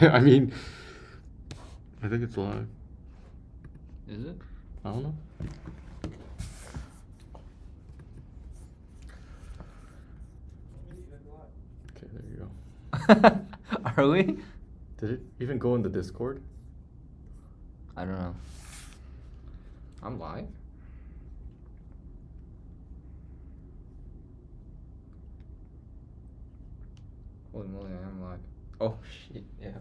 I mean, I think it's live. Is it? I don't know. Okay, there you go. Are we? Did it even go in the Discord? I don't know. I'm live. Holy moly, I am live. Oh shit, yeah.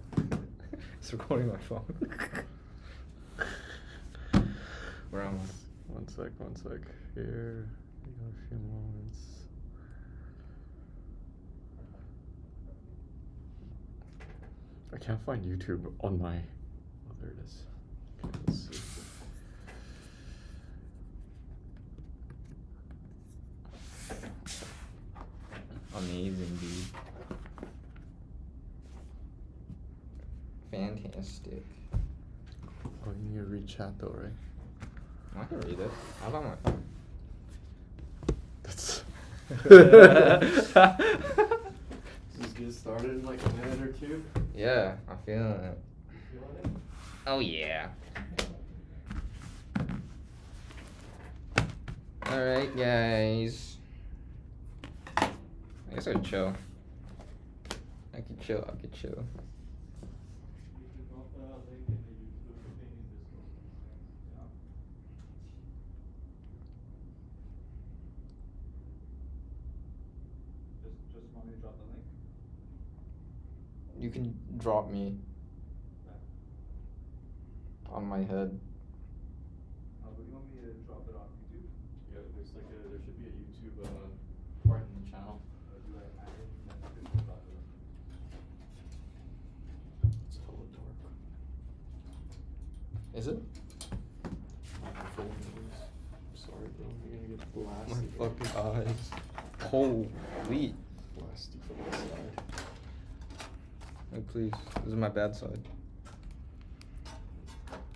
It's recording my phone. Where am I? One sec. Here, we got a few moments. I can't find YouTube on my. Oh, there it is. Okay, let's see. Amazing, dude. Fantastic. Oh, you need to read chat though, right? I can read it. How about my phone? That's. Just get started in like a minute or two. Yeah, I'm feeling it. You feeling it? Oh yeah. Alright, guys. I guess I'd chill. I could chill. Just want me to drop the link? You can drop me on my head. What do you want me to drop it on YouTube? Yeah, there's like there should be a YouTube part in the channel. Do I add in that description about the link? It's hella dark. Is it? My phone is. I'm sorry, bro. You're gonna get My blasted. fucking eyes. Holy. Blasted from the side. Oh, please. This is my bad side.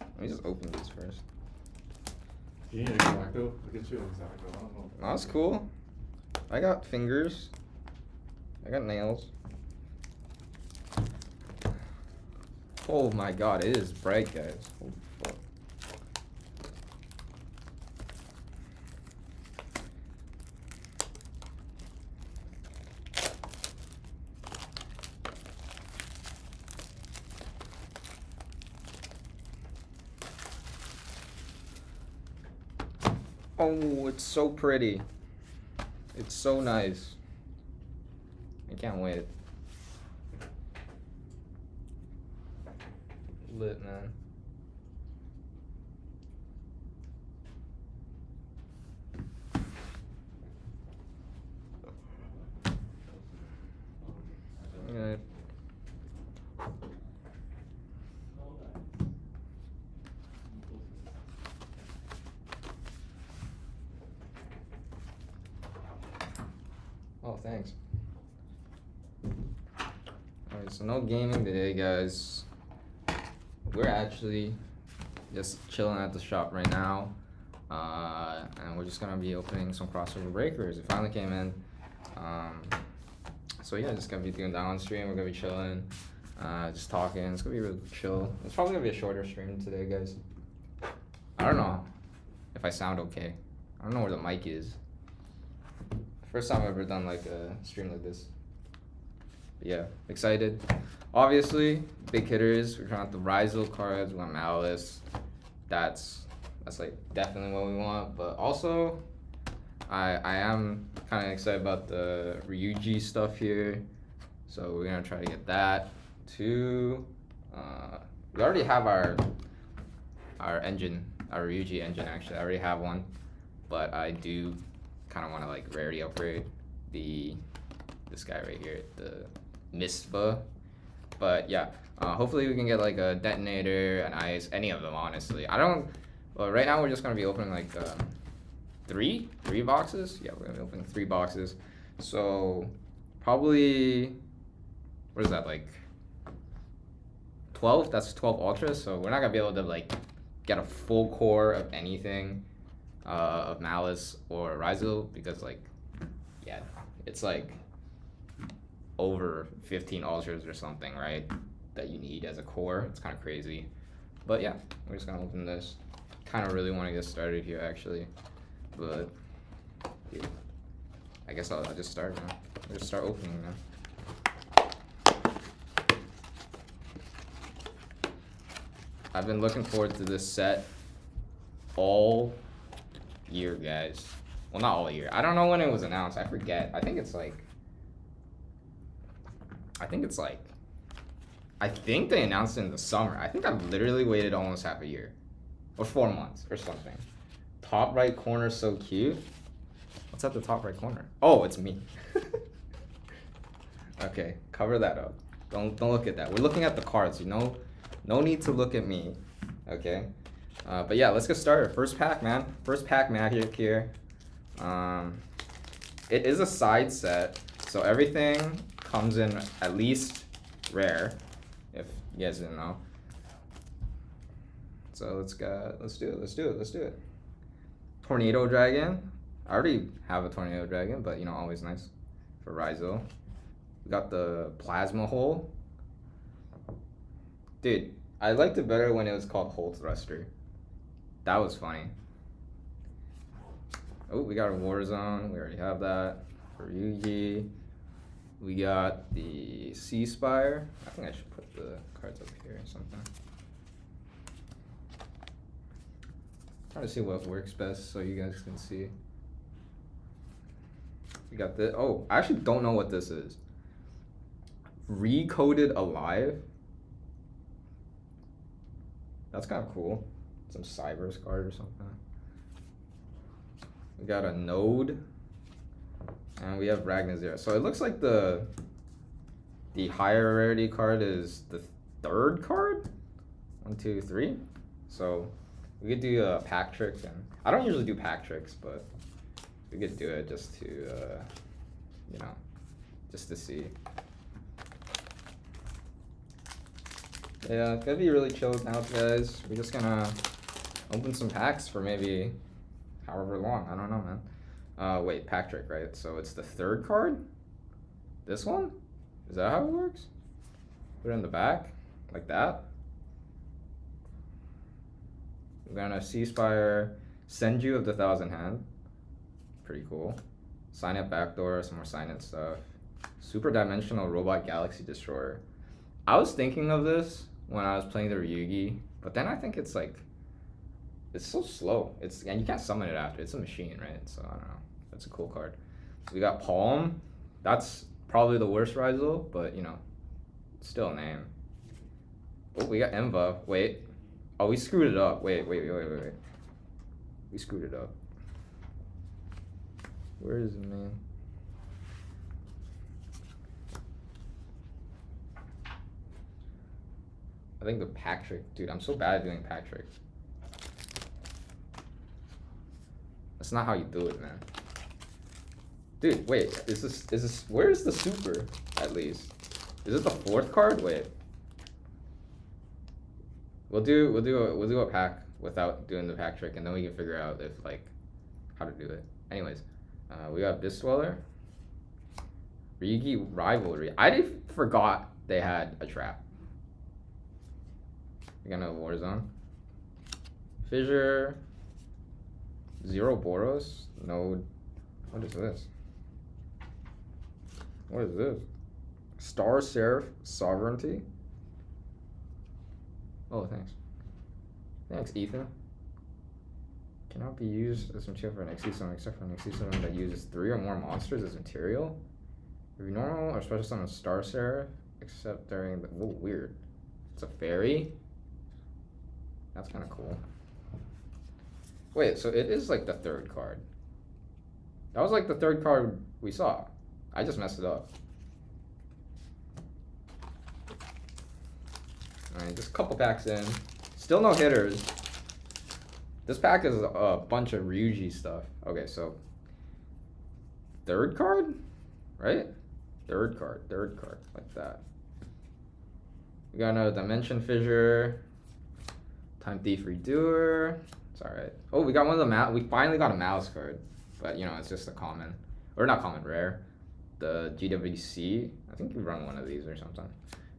Let me just open these first. You need an exacto? Look at you, exacto. I don't know. That's cool. I got fingers. I got nails. Oh my god, it is bright, guys. Holy fuck. Oh, it's so pretty. It's so nice. I can't wait. Lit, man. Yeah. Oh, thanks. Alright, so no gaming today, guys. We're actually just chilling at the shop right now. And we're just gonna be opening some crossover breakers. It finally came in. So yeah, just gonna be doing that on stream. We're gonna be chilling, just talking. It's gonna be really chill. It's probably gonna be a shorter stream today, guys. I don't know if I sound okay. I don't know where the mic is. First time I've ever done like a stream like this. But yeah, excited. Obviously, big hitters. We're trying out the Rizal cards. We want Malice. That's like definitely what we want. But also, I am kind of excited about the Ryuji stuff here. So we're gonna try to get that too. We already have our engine, our Ryuji engine actually. I already have one, but I do kind of want to like rarity upgrade this guy right here, the Misva. But yeah, hopefully we can get like a detonator, an ice, any of them honestly. Well, right now we're just gonna be opening like three boxes. Yeah, we're gonna be opening 3 boxes. So probably, what is that, like 12? That's 12 ultras. So we're not gonna be able to like get a full core of anything of Malice or Rizal because like, yeah, it's like over 15 ultras or something, right? that you need as a core. It's kind of crazy. But yeah, we're just gonna open this. Kind of really want to get started here actually, but dude, I guess I'll just start now. I'll just start opening now. I've been looking forward to this set all year, guys. Well, not all year. I don't know when it was announced. I forget. I think they announced it in the summer. I think I've literally waited almost half a year. Or 4 months or something. Top right corner, so cute. What's at the top right corner? Oh, it's me. Okay, cover that up. Don't look at that. We're looking at the cards, you know? No need to look at me. Okay? But yeah, let's get started. First pack, man. First pack magic here. It is a side set, so everything comes in at least rare, if you guys didn't know. So let's do it. Tornado Dragon. I already have a Tornado Dragon, but you know, always nice for Raizo. We got the Plasma Hole. Dude, I liked it better when it was called Hole Thruster. That was funny. Oh, we got a Warzone. We already have that. For Yugi. We got the Sea Spire. I think I should put the cards up here or something. Trying to see what works best so you guys can see. We got this. Oh, I actually don't know what this is. Recoded Alive. That's kind of cool. Some Cyber's card or something. We got a Node. And we have Ragnar. So it looks like the higher rarity card is the third card. 1, 2, 3. So we could do a pack trick, and I don't usually do pack tricks, but we could do it just to, you know, just to see. Yeah, it's gonna be really chilled now, guys. We're just gonna open some packs for maybe however long. I don't know, man. Wait, pack trick, right? So it's the third card? This one? Is that how it works? Put it in the back, like that. We're gonna Sea Spire, Senju of the Thousand Hand. Pretty cool. Sign It Backdoor, some more Sign It stuff. Super Dimensional Robot Galaxy Destroyer. I was thinking of this when I was playing the Ryugi, but then I think it's like, it's so slow. And you can't summon it after. It's a machine, right? So I don't know. That's a cool card. So we got Palm. That's probably the worst Raizo, but you know, still a name. Oh, we got Enva. Wait. Oh, we screwed it up. Wait. We screwed it up. Where is it, man? I think the pack trick. Dude, I'm so bad at doing pack tricks. That's not how you do it, man. Dude, wait. Is this where is the super, at least? Is it the fourth card? Wait. We'll do a pack without doing the pack trick, and then we can figure out if like how to do it. Anyways, we got Abyss Dweller, Ryugi Rivalry. I forgot they had a trap. We got another Warzone, Fissure, Zero Boros, Node. What is this? What is this? Star Seraph Sovereignty. Oh, thanks. Thanks, Ethan. Cannot be used as material for an XC summon except for an XC summon that uses 3 or more monsters as material. If you normal or special summon Star Seraph, except during the. Whoa, weird. It's a fairy? That's kind of cool. Wait, so it is like the third card. That was like the third card we saw. I just messed it up. Alright, just a couple packs in. Still no hitters. This pack is a bunch of Ryuji stuff. Okay, so third card? Right? Third card, like that. We got another Dimension Fissure. Time Thief Redoer. It's alright. Oh, we got one of the we finally got a Mouse card. But you know, it's just a common. Or not common, rare. The GWC. I think we run one of these or something.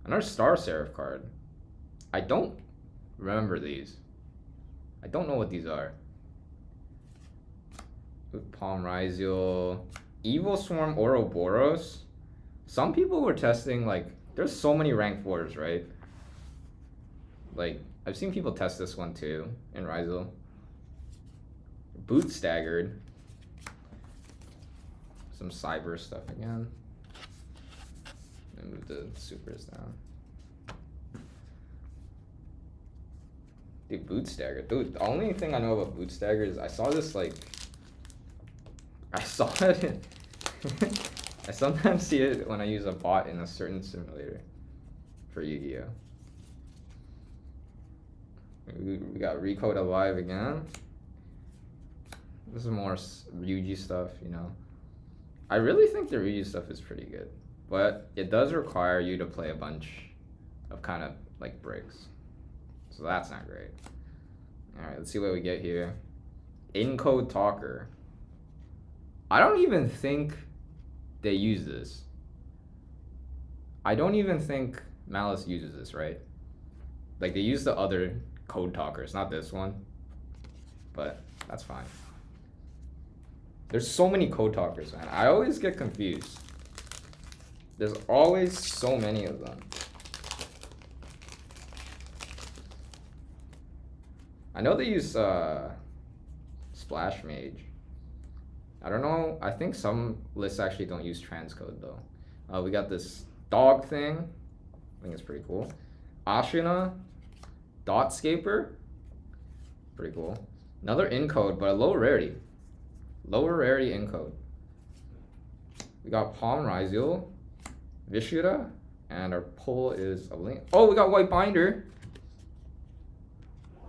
Another Star Seraph card. I don't remember these. I don't know what these are. Palm Rhyzial. Evil Swarm Ouroboros. Some people were testing, like, there's so many ranked 4s, right? Like, I've seen people test this one too in Rhyzial. Boot Staggered. Some cyber stuff again. And move the supers down. Dude, Boot Staggered. Dude, the only thing I know about Boot Staggered is I saw this, like, I saw it. I sometimes see it when I use a bot in a certain simulator for Yu-Gi-Oh. We got Recode Alive again. This is more Ryuji stuff, you know. I really think the Ryuji stuff is pretty good, but it does require you to play a bunch of kind of like breaks. So that's not great. Alright, let's see what we get here. Encode Talker. I don't even think they use this. I don't even think Malice uses this, right? Like, they use the other code talkers, not this one. But that's fine. There's so many code talkers, man. I always get confused. There's always so many of them. I know they use Splash Mage. I don't know. I think some lists actually don't use transcode though. We got this dog thing. I think it's pretty cool. Ashina, Dotscaper, pretty cool. Another encode, but a low rarity. Lower rarity encode. We got Palm Rhyzial, Vishura, and our pull is a link. Oh, we got White Binder.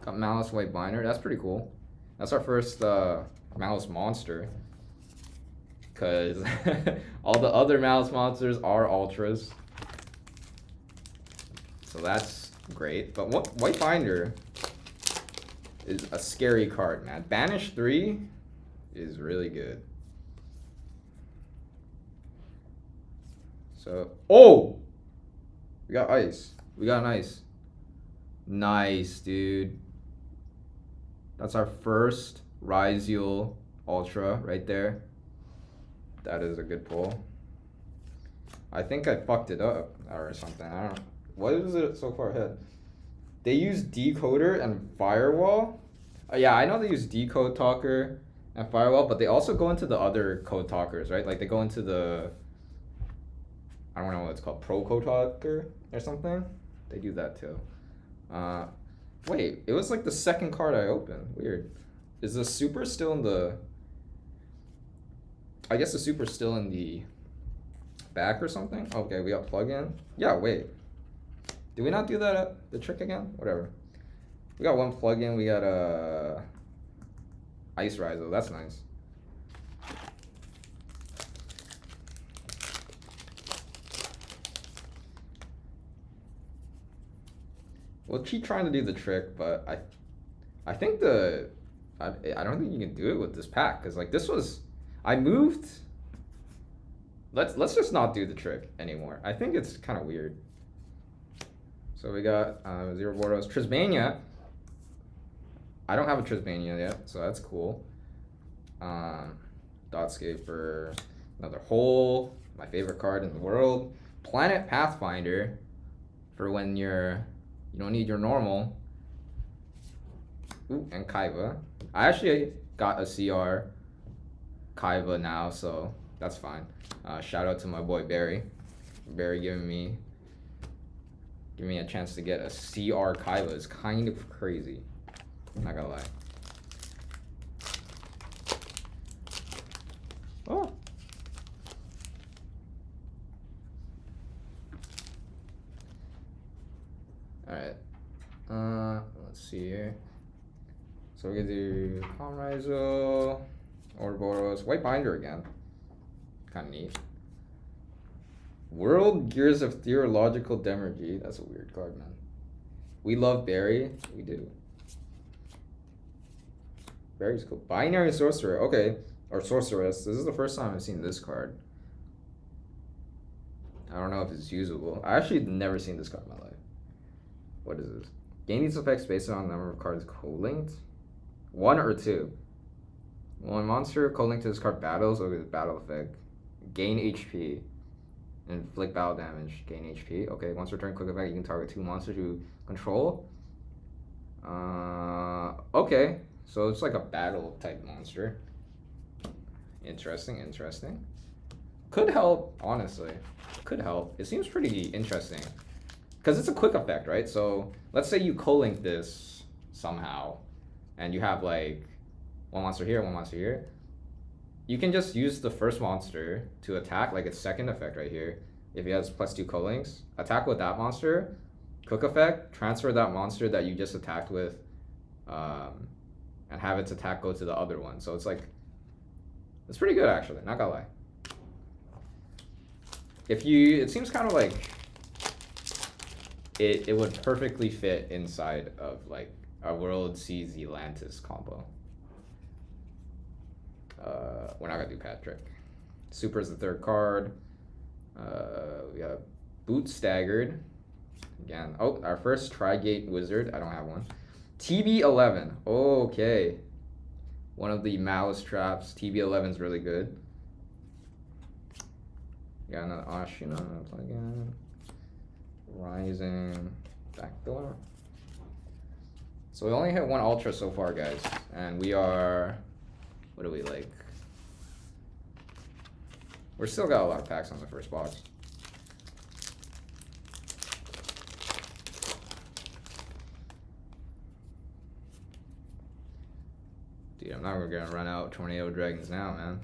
Got Malice White Binder. That's pretty cool. That's our first Malice monster. Because all the other Malice monsters are ultras. So that's great. But what White Binder is a scary card, man. Banish 3 is really good. So, oh! We got ice. We got an ice. Nice, dude. That's our first Rhyzial Ultra right there. That is a good pull. I think I fucked it up or something. I don't know. What is it so far ahead? They use Decoder and Firewall. Yeah, I know they use Decode Talker and Firewall, but they also go into the other code talkers, right? Like they go into the, I don't know what it's called, Pro Code Talker or something. They do that too. Wait, it was like the second card I opened. Weird. Is the super still in the, I guess the super's still in the back or something? Okay, we got plug-in. Yeah, wait. Did we not do that the trick again? Whatever. We got one plug-in. We got a Ice Rhyzial. That's nice. We'll keep trying to do the trick, but I think I don't think you can do it with this pack because like this was, I moved. Let's just not do the trick anymore. I think it's kind of weird. So we got Zero Bordos, Trismania. I don't have a Trismania yet, so that's cool. Dotscaper, another hole, my favorite card in the world. Planet Pathfinder, for when you don't need your normal. Ooh, and Kaiba. I actually got a CR Kaiba now, so that's fine. Shout out to my boy Barry. Barry giving me a chance to get a CR Kaiba is kind of crazy. Not gonna lie. Oh. Alright. Let's see here. So we can do Palm Rhyzial, Ouroboros, White Binder again. Kinda neat. World Gears of Theological Demagogy. That's a weird card, man. We love Barry. We do. Barry's cool. Binary Sorcerer. Okay. Or Sorceress. This is the first time I've seen this card. I don't know if it's usable. I actually never seen this card in my life. What is this? Gain these effects based on the number of cards co-linked. 1 or 2. When monster co-linked to this card battles, look at the battle effect. Gain HP. Inflict battle damage. Gain HP. Okay, once return quick effect, you can target 2 monsters you control. Okay. So it's like a battle type monster. Interesting, interesting. Could help, honestly. Could help. It seems pretty interesting. Because it's a quick effect, right? So let's say you co-link this somehow. And you have like one monster here, one monster here. You can just use the first monster to attack, like its second effect right here. If he has +2 co-links, attack with that monster, quick effect, transfer that monster that you just attacked with, and have its attack go to the other one. So it's like, it's pretty good actually, not gonna lie. It seems kind of like it would perfectly fit inside of like a World Seas Atlantis combo. We're not gonna do Patrick. Super is the third card. We got Boot Staggered. Again, oh, our first Tri-Gate Wizard. I don't have one. TB11. Okay. One of the Malice traps. TB11 is really good. Got another Ashina. Again. Rising. Backdoor. So we only hit 1 Ultra so far, guys. And we are... What do we like? We're still got a lot of packs on the first box. Dude, I'm not gonna run out Tornado Dragons now, man.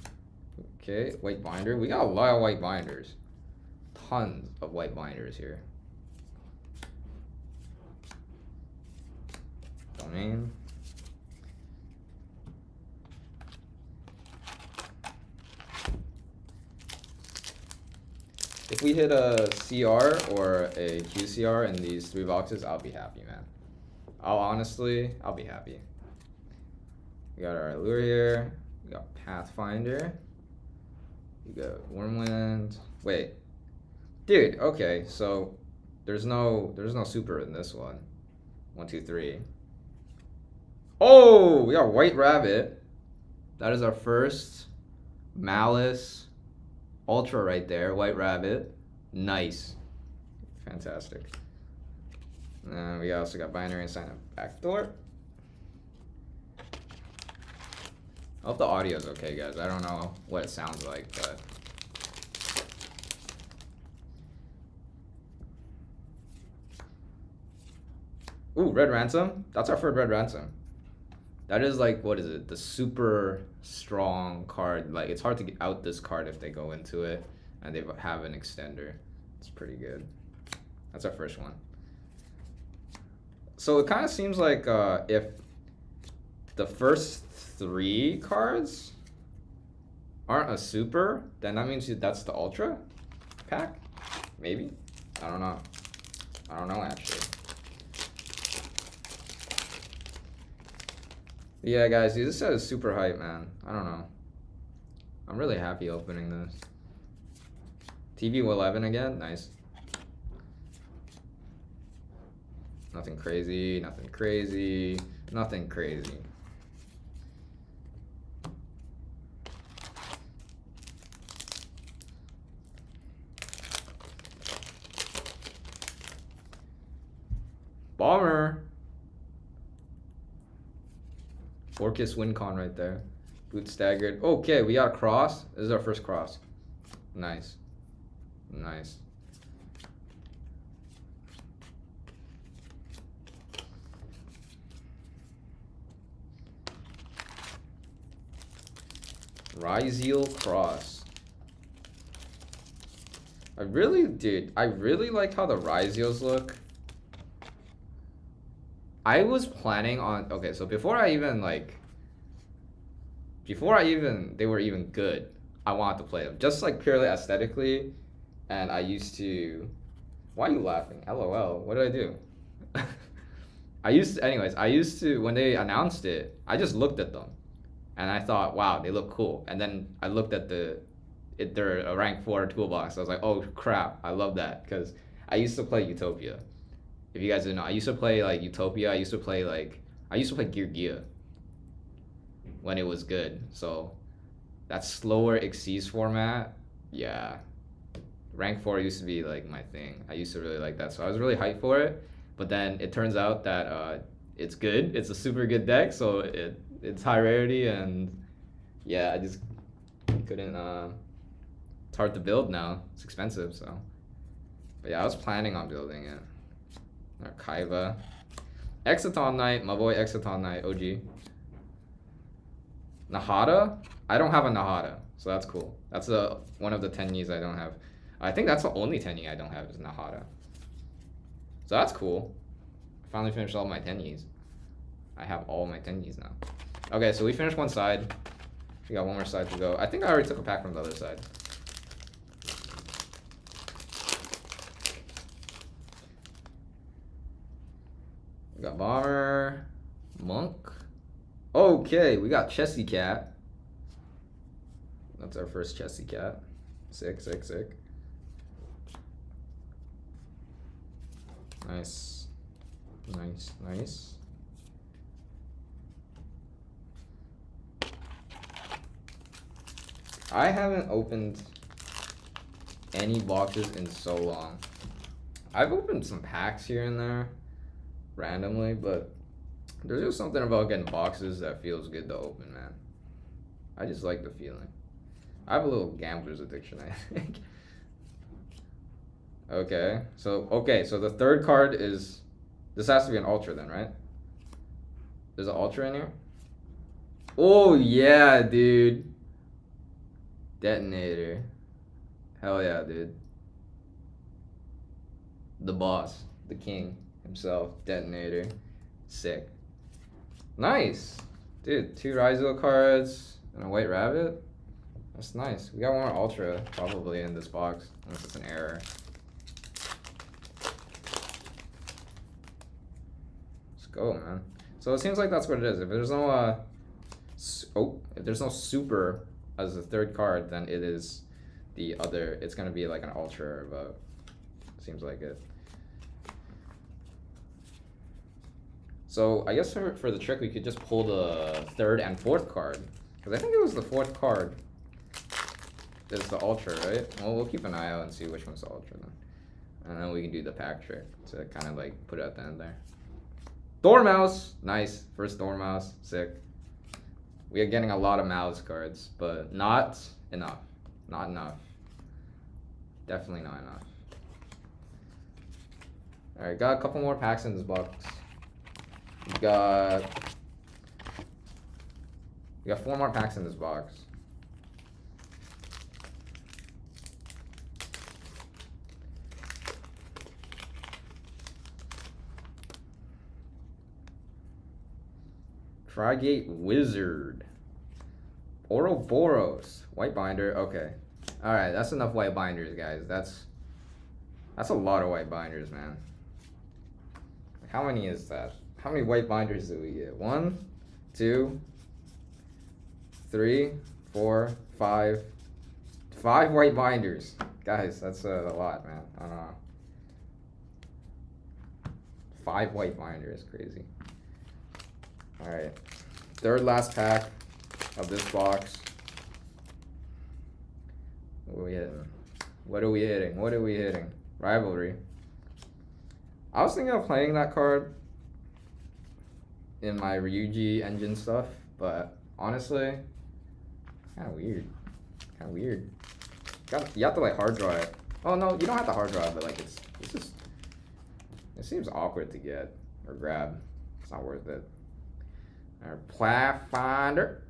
Okay, white binder. We got a lot of white binders. Tons of white binders here. Domain. If we hit a CR or a QCR in these 3 boxes, I'll be happy, man. I'll be happy. We got our Allure here. We got Pathfinder. We got Wormwind. Wait. Dude, okay, so there's no super in this one. 1, 2, 3. Oh, we got White Rabbit. That is our first Malice Ultra right there. White Rabbit. Nice. Fantastic. And we also got Binary and Sign of Backdoor. I hope the audio is okay, guys. I don't know what it sounds like, but... Ooh, Red Ransom. That's our first Red Ransom. That is like, what is it? The super strong card. Like, it's hard to get out this card if they go into it and they have an extender. It's pretty good. That's our first one. So it kind of seems like if the first 3 cards aren't a super, then that means that's the ultra pack? Maybe? I don't know. I don't know, actually. Yeah, guys, this set is super hype, man. I don't know. I'm really happy opening this. TV11 again, nice. Nothing crazy, nothing crazy, nothing crazy. Bomber. Orcus Wincon right there. Boot Staggered. Okay, we got a cross. This is our first cross. Nice. Nice. Ryzeal Cross. I really like how the Ryzeals look. I was planning on, okay, so before they were even good, I wanted to play them. Just like purely aesthetically, and I used to, why are you laughing? LOL, what did I do? I used to, when they announced it, I just looked at them. And I thought, wow, they look cool. And then I looked at the they're a rank 4 toolbox. I was like, oh crap, I love that because I used to play Utopia. If you guys didn't know, I used to play like Utopia. I used to play Gear Gear when it was good. So that slower Xyz format, yeah. Rank 4 used to be like my thing. I used to really like that. So I was really hyped for it. But then it turns out that it's good. It's a super good deck, so it's high rarity, and yeah, I just couldn't. It's hard to build now. It's expensive, so. But yeah, I was planning on building it. Kaiba, Exciton Knight, my boy Exciton Knight, OG. Nahada, I don't have a Nahada, so that's cool. That's one of the Tenyis I don't have. I think that's the only Tenyi I don't have is Nahada. So that's cool. I finally finished all my Tenyis. I have all my Tenyis now. Okay, so we finished one side. We got one more side to go. I think I already took a pack from the other side. We got Bomber, Monk. Okay, we got Chessy Cat. That's our first Chessy Cat. Sick, sick, sick. Nice. Nice, nice. I haven't opened any boxes in so long. I've opened some packs here and there randomly, but there's just something about getting boxes that feels good to open, man. I just like the feeling. I have a little gambler's addiction, I think. Okay, so the third card is, this has to be an ultra then, right? There's an ultra in here? Oh yeah, dude. Detonator. Hell yeah, dude. The boss, the king himself, Detonator. Sick. Nice. Dude, 2 Raizo cards and a White Rabbit. That's nice. We got one more ultra probably in this box, unless it's an error. Go, man. So it seems like that's what it is. If there's no if there's no super as the third card, then it is the other. It's gonna be like an ultra or above. Seems like it. So I guess for the trick, we could just pull the third and fourth card, because I think it was the fourth card that's the ultra, right? Well, we'll keep an eye out and see which one's the ultra then, and then we can do the pack trick to kind of like put it at the end there. Dormouse, nice. First Dormouse, sick. We are getting a lot of mouse cards, but not enough. Not enough. Definitely not enough. Alright, got a couple more packs in this box. We got 4 more packs in this box. Trigate Wizard. Ouroboros. White binder. Okay. Alright, that's enough white binders, guys. That's a lot of white binders, man. How many is that? How many white binders do we get? 1, 2, 3, 4, 5. 5 white binders. Guys, that's a lot, man. I don't know. 5 white binders. Crazy. Alright, third last pack of this box. What are we hitting? What are we hitting? What are we hitting? Rivalry. I was thinking of playing that card in my Ryuji engine stuff, but honestly, kind of weird. Kind of weird. You have to like hard draw it. Oh no, you don't have to hard draw it, but like it seems awkward to get or grab. It's not worth it. Our Pathfinder,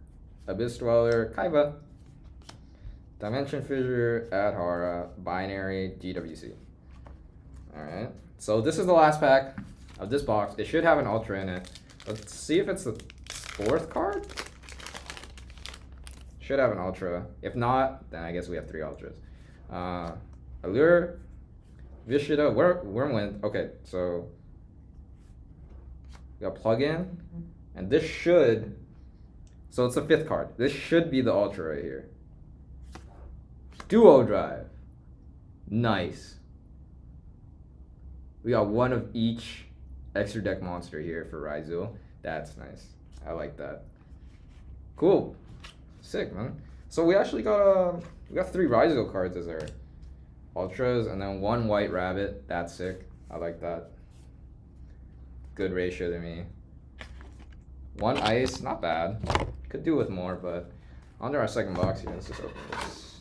Abyss Dweller, Kaiba, Dimension Fissure, Adhara, Binary, GWC. Alright, so this is the last pack of this box. It should have an ultra in it. Let's see if it's the 4th card. Should have an ultra. If not, then I guess we have 3 ultras. Allure, Vishida, Wormwind. Okay, so we got plug-in. And this should, so it's the 5th card. This should be the ultra right here. Duo drive. Nice. We got one of each extra deck monster here for Raizo. That's nice. I like that. Cool. Sick, man. So we actually got 3 Raizo cards as our ultras, and then 1 white rabbit. That's sick. I like that. Good ratio to me. 1 ice, not bad. Could do with more, but under our second box here, let's just open this.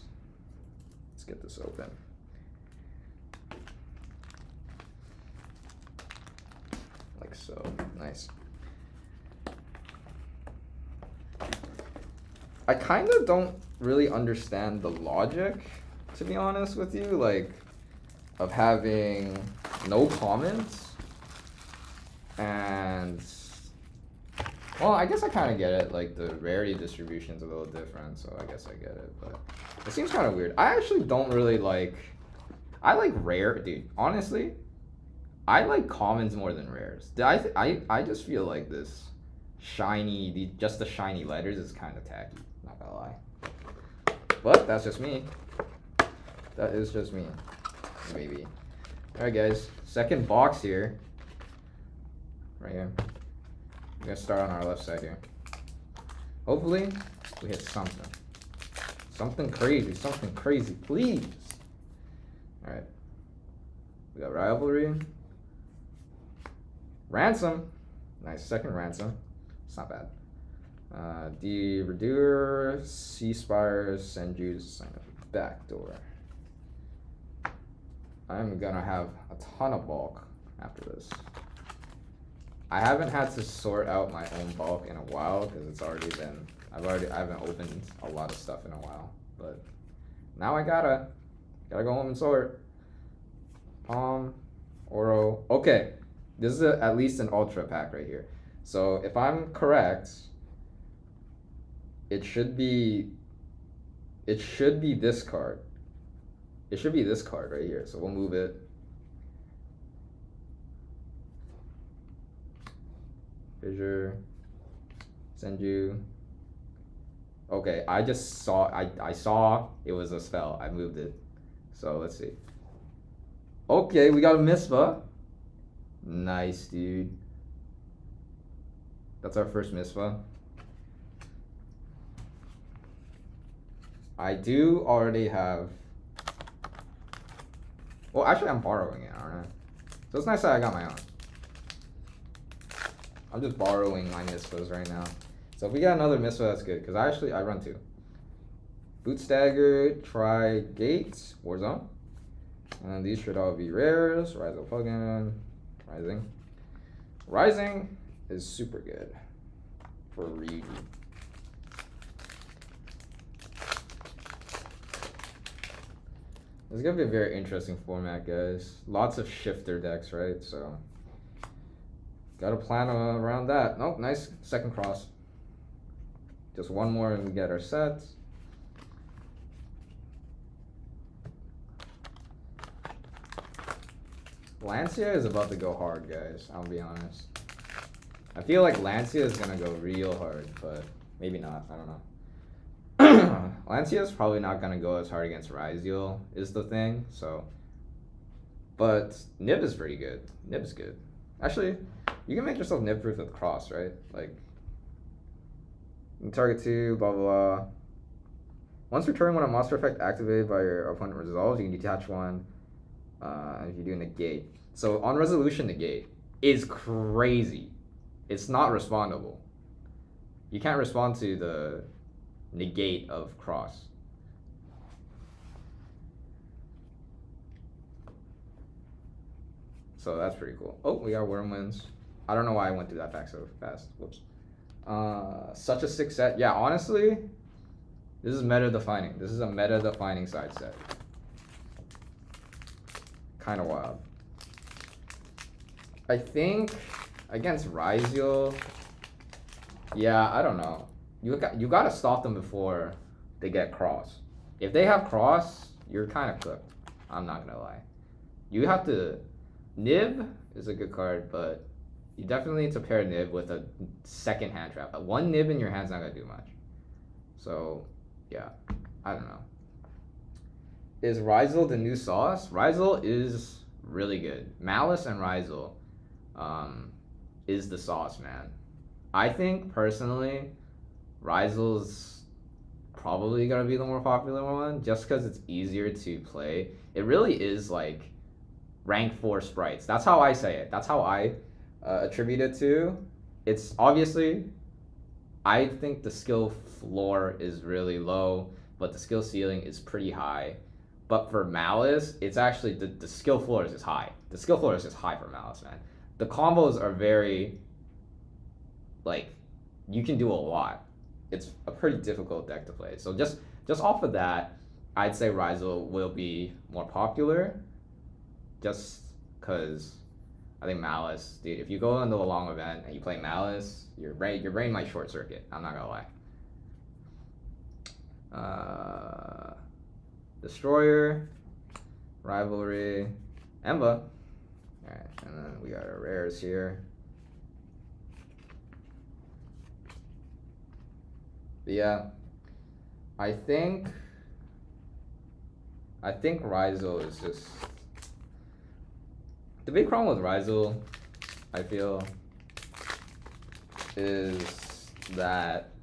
Let's get this open. Like so. Nice. I kind of don't really understand the logic, to be honest with you, like, of having no comments and, well, I guess I kind of get it, like, the rarity distribution's a little different, so I guess I get it, but it seems kind of weird. I actually don't really like, I like rare, dude, honestly, I like commons more than rares. I just feel like this shiny, just the shiny letters is kind of tacky, not gonna lie. But that's just me. That is just me, maybe. Alright guys, second box here. Right here. We're gonna start on our left side here. Hopefully, we hit something. Something crazy, please. Alright. We got Rivalry. Ransom. Nice, second Ransom. It's not bad. The Redoer, Sea Spires, Senju's Sign of Backdoor. I'm gonna have a ton of bulk after this. I haven't had to sort out my own bulk in a while because it's already been, I haven't opened a lot of stuff in a while, but now I gotta go home and sort. Oro. Okay, this is at least an ultra pack right here. So if I'm correct, it should be this card. It should be this card right here. So we'll move it. Fissure. Senju. Okay, I just saw, I saw it was a spell. I moved it. So let's see. Okay, we got a Misva. Nice, dude. That's our first Misva. I do already have, well, actually I'm borrowing it, aren't I? So it's nice that I got my own. I'm just borrowing my Misvas right now. So if we got another Misva, that's good, because I run 2. Boot Stagger, Try Gates, Warzone. And these should all be rares. Rise of Plugin, Rising is super good for Ryuji. This is gonna be a very interesting format, guys. Lots of shifter decks, right? So gotta plan around that. Nope, nice second cross. Just one more and we get our sets. Lancia is about to go hard, guys. I'll be honest. I feel like Lancia is gonna go real hard, but maybe not. I don't know. Lancia is probably not gonna go as hard against Ryziel, is the thing. So, but Nib is pretty good. Nib is good. Actually, you can make yourself Nib proof with Cross, right? Like, target 2, blah blah blah. Once returning when a monster effect activated by your opponent resolves, you can detach one. If you do negate. So on resolution, negate is crazy. It's not respondable. You can't respond to the negate of Cross. So that's pretty cool. Oh, we got Wormwinds. I don't know why I went through that pack so fast. Whoops. Such a sick set. Yeah, honestly, this is meta defining. This is a meta defining side set. Kind of wild. I think against Ryziel, yeah, I don't know. You gotta stop them before they get Cross. If they have Cross, you're kind of cooked. I'm not gonna lie. You have to. Nib is a good card, but you definitely need to pair Nib with a second hand trap. One Nib in your hand's not gonna do much. So, yeah, I don't know. Is Rizal the new sauce? Rizal is really good. Malice and Rizal is the sauce, man. I think personally, Rizal's probably gonna be the more popular one just because it's easier to play. It really is like rank 4 sprites. That's how I say it. That's how I attribute it to. It's obviously, I think the skill floor is really low, but the skill ceiling is pretty high. But for Malice, it's actually the skill floor is just high. The skill floor is just high for Malice, man. The combos are very, like, you can do a lot. It's a pretty difficult deck to play. So just off of that, I'd say Rizal will be more popular. Just because I think Malice, dude, if you go into a long event and you play Malice, your brain might short circuit. I'm not gonna lie. Destroyer, Rivalry, Emba. Alright, and then we got our rares here. But yeah, I think Rizal is just the big problem with Rizal, I feel, is that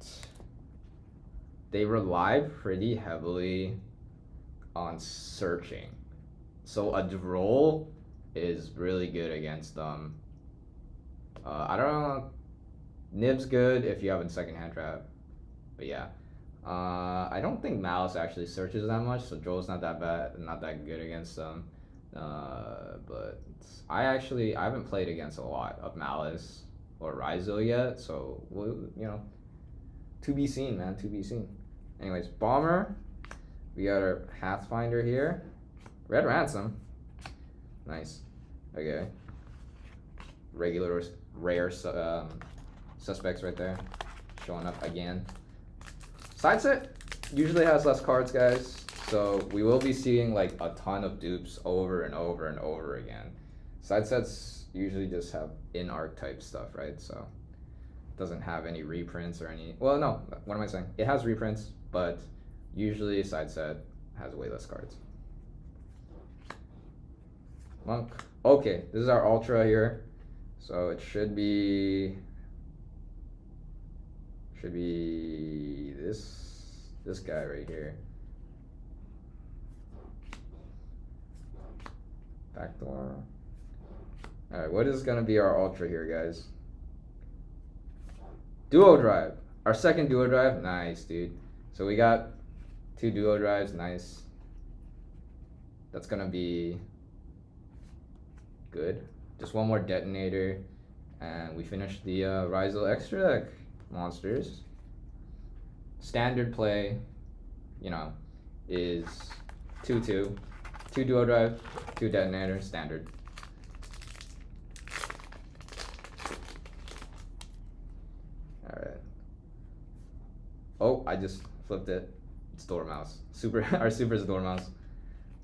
they rely pretty heavily on searching. So a droll is really good against them. I don't know. Nib's good if you have a second hand trap. But yeah. I don't think Malice actually searches that much, so droll's not that bad, not that good against them. But I haven't played against a lot of Malice or Rizal yet, so to be seen, man, to be seen. Anyways, Bomber. We got our Pathfinder here. Red Ransom. Nice. Okay. Regular, rare suspects right there. Showing up again. Side set usually has less cards, guys. So we will be seeing like a ton of dupes over and over and over again. Side sets usually just have in-arc type stuff, right? So it doesn't have any reprints or any... Well, no. What am I saying? It has reprints, but... Usually side set has way less cards. Monk. Okay, this is our ultra here. So it should be this guy right here. Backdoor. Alright, what is gonna be our ultra here, guys? Duo drive. Our second duo drive. Nice, dude. So we got 2 duo drives, nice. That's gonna be good. Just one more detonator, and we finish the Rizal extra deck monsters. Standard play, is 2/2, 2 duo drive, 2 detonator, standard. All right. Oh, I just flipped it. It's Dormouse. Our super is Dormouse.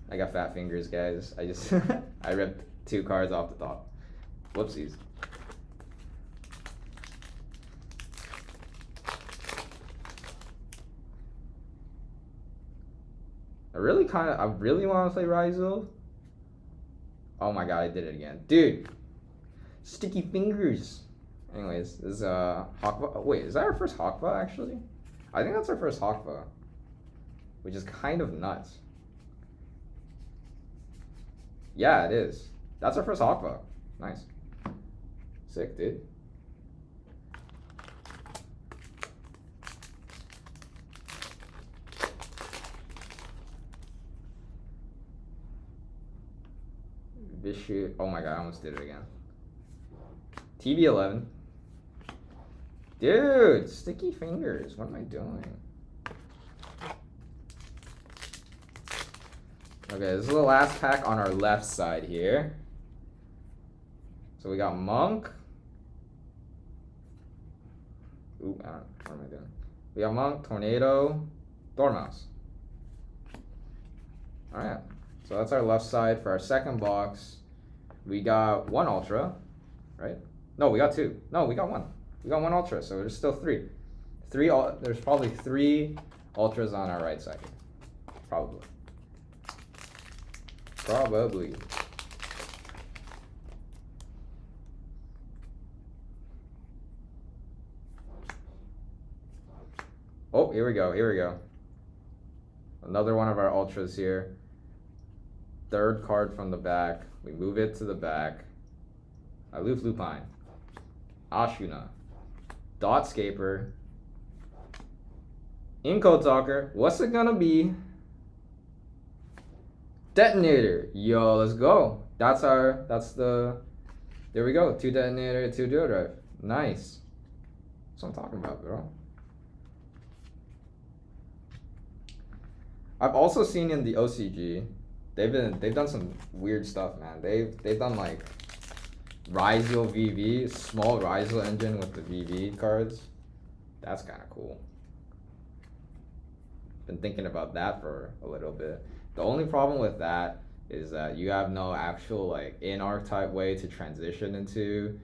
I got fat fingers, guys. I ripped 2 cards off the top. Whoopsies. I really want to play Rizal. Oh my god, I did it again. Dude. Sticky fingers. Anyways, this is Hawkva. Wait, is that our first Hawkva actually? I think that's our first Hawkva. Which is kind of nuts. Yeah, it is. That's our first Hawkva. Nice. Sick, dude. Vicious. Oh my god, I almost did it again. TB11. Dude, sticky fingers. What am I doing? Okay, this is the last pack on our left side here. So we got Monk. Ooh, what am I doing? We got Monk, Tornado, Dormouse. Alright, so that's our left side for our second box. We got 1 Ultra, right? No, we got 2. No, we got 1. We got 1 Ultra, so there's still 3. There's probably 3 Ultras on our right side here. Probably. Probably. Oh, here we go. Here we go. Another one of our ultras here. Third card from the back. We move it to the back. Aloof Lupine. Ashuna. Dotscaper. Inco Talker. What's it gonna be? Detonator. Yo, let's go. That's the, there we go. 2 Detonator, 2 Duo Drive. Nice. That's what I'm talking about, bro. I've also seen in the OCG, they've done some weird stuff, man. They've done like Ryzel VV, small Ryzel engine with the VV cards. That's kind of cool. Been thinking about that for a little bit. The only problem with that is that you have no actual like in-archetype way to transition into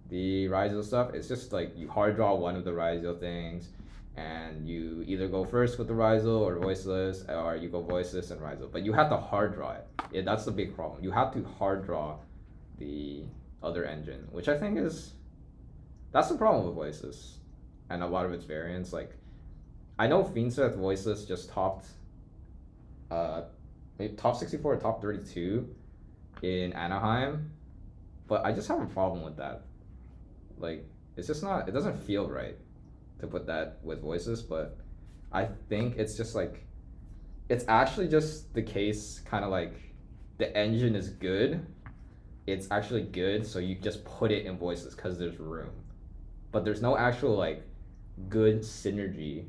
the Ryzel stuff. It's just like you hard draw one of the Ryzel things, and you either go first with the Ryzel or voiceless, or you go voiceless and Ryzel. But you have to hard draw it. Yeah, that's the big problem. You have to hard draw the other engine, which I think that's the problem with voiceless and a lot of its variants. Like, I know Fiendsmith voiceless just topped maybe top 64 or top 32 in Anaheim, but I just have a problem with that. Like, it's just not, it doesn't feel right to put that with voices, but I think it's just like, it's actually just the case, kind of like the engine is good, it's actually good, so you just put it in voices because there's room, but there's no actual like good synergy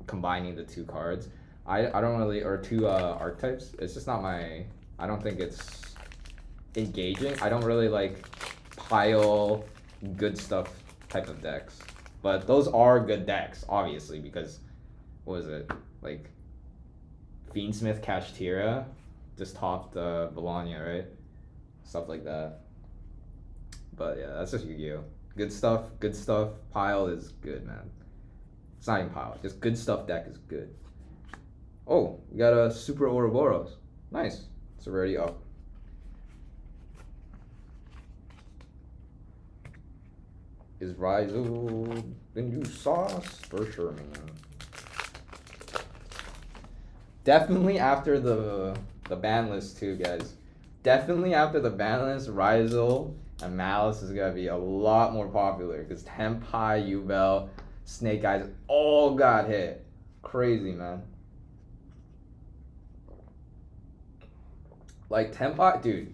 combining the two cards. I don't really, or two archetypes. It's just not my, I don't think it's engaging. I don't really like pile good stuff type of decks. But those are good decks, obviously, because, what was it? Like, Fiendsmith Kashtira just topped Bologna, right? Stuff like that. But yeah, that's just Yu-Gi-Oh! Good stuff. Pile is good, man. It's not even pile, just good stuff deck is good. Oh, we got a Super Ouroboros. Nice. It's already up. Is Ryzel the new sauce? For sure, man. Definitely after the ban list too, guys. Definitely after the ban list, Ryzel and Malice is gonna be a lot more popular because Tenpai, Yubel, Snake Eyes all got hit. Crazy, man. Like, Tenpai, dude,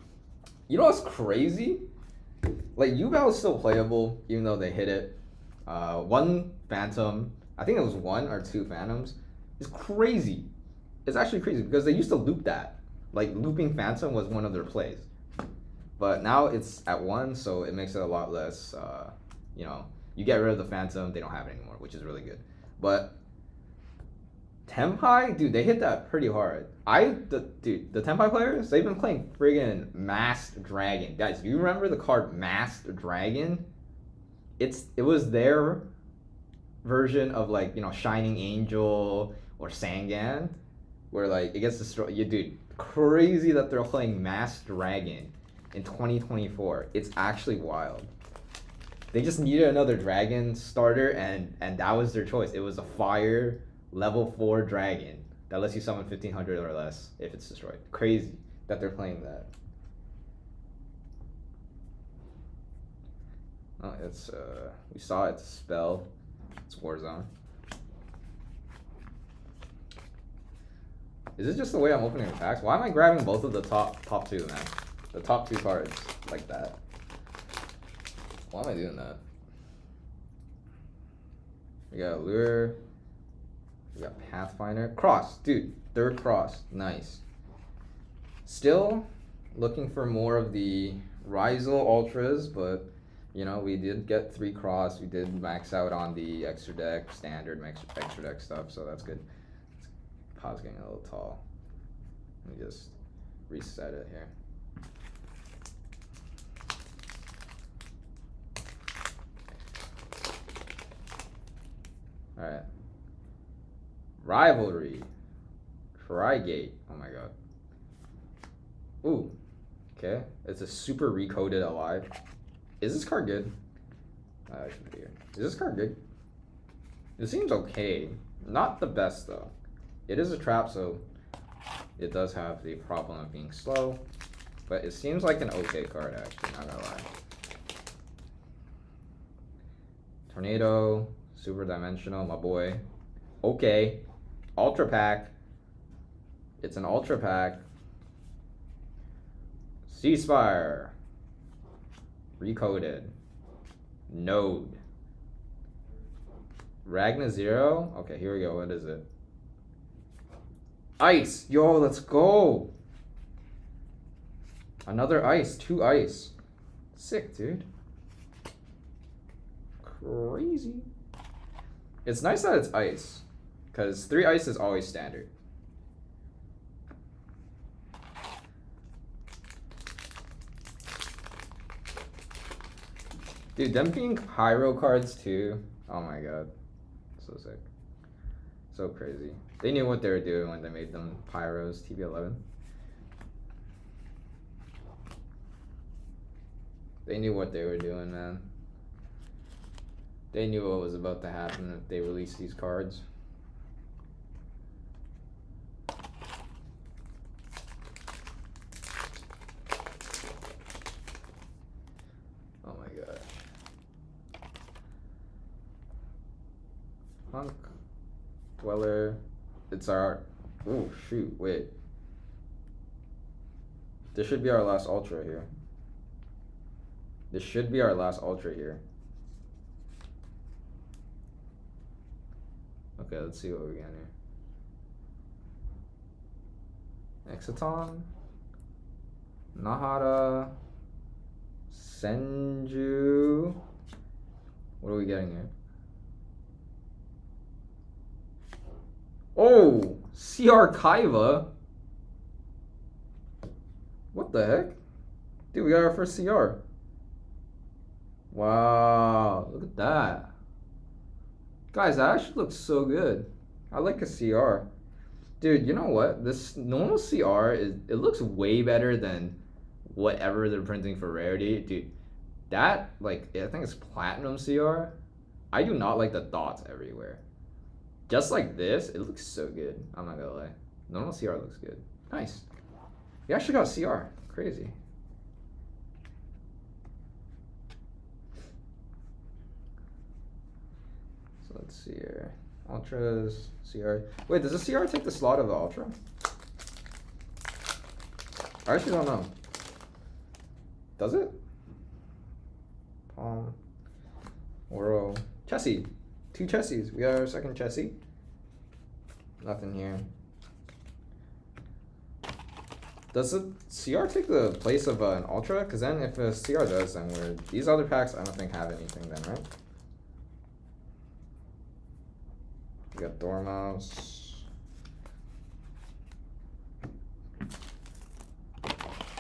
you know what's crazy? Like, Yubel is still playable, even though they hit it. One Phantom, I think it was 1 or 2 Phantoms. It's crazy. It's actually crazy because they used to loop that. Like, looping Phantom was one of their plays. But now it's at 1, so it makes it a lot less, you know, you get rid of the Phantom, they don't have it anymore, which is really good. But Tenpai, dude, they hit that pretty hard. The Tenpai players, they've been playing friggin' Masked Dragon. Guys, do you remember the card Masked Dragon? It was their version of, like, you know, Shining Angel or Sangan, where like it gets destroyed. Yeah, dude, crazy that they're playing Masked Dragon in 2024. It's actually wild. They just needed another dragon starter, and that was their choice. It was a fire level 4 dragon that lets you summon 1500 or less if it's destroyed. Crazy that they're playing that. Oh, it's we saw it's a spell. It's Warzone. Is it just the way I'm opening the packs? Why am I grabbing both of the top 2, man? The top 2 cards like that. Why am I doing that? We got Lure. We got Pathfinder. Cross, dude. 3rd cross. Nice. Still looking for more of the Ryzel Ultras, but you know, we did get 3 cross. We did max out on the extra deck, standard extra deck stuff, so that's good. Pod's getting a little tall. Let me just reset it here. Alright. Rivalry. Trigate. Oh my god. Ooh. Okay. It's a super recoded alive. Is this card good? I should figure. Is this card good? It seems okay. Not the best though. It is a trap, so it does have the problem of being slow. But it seems like an okay card actually, not gonna lie. Tornado, super dimensional, my boy. Okay. Ultra pack. It's an ultra pack. Ceasefire. Recoded. Node. Ragna Zero? Okay, here we go. What is it? Ice! Yo, let's go! Another ice. 2 ice. Sick, dude. Crazy. It's nice that it's ice. Because 3 ice is always standard. Dude, them being pyro cards too. Oh my god. So sick. So crazy. They knew what they were doing when they made them pyros, TB11. They knew what they were doing, man. They knew what was about to happen if they released these cards. Oh my gosh. Punk. Dweller. It's our... Oh, shoot. Wait. This should be our last Ultra here. This should be our last Ultra here. Okay, let's see what we got here. Exciton. Nahara. Senju. What are we getting here? Oh! CR Kaiva? What the heck? Dude, we got our first CR. Wow, look at that. Guys, that actually looks so good. I like a CR. Dude, you know what? This normal CR, it looks way better than whatever they're printing for rarity. Dude, that, like, I think it's platinum CR. I do not like the dots everywhere. Just like this, it looks so good. I'm not gonna lie. Normal CR looks good. Nice. We actually got CR. Crazy. So let's see here. Ultras, CR. Wait, does the CR take the slot of the Ultra? I actually don't know. Does it? Palm. Oro. Chessie. 2 Chessies. We got our second Chessie. Nothing here. Does the CR take the place of an Ultra? Because then if a CR does, then we're... These other packs I don't think have anything then, right? We got Dormouse.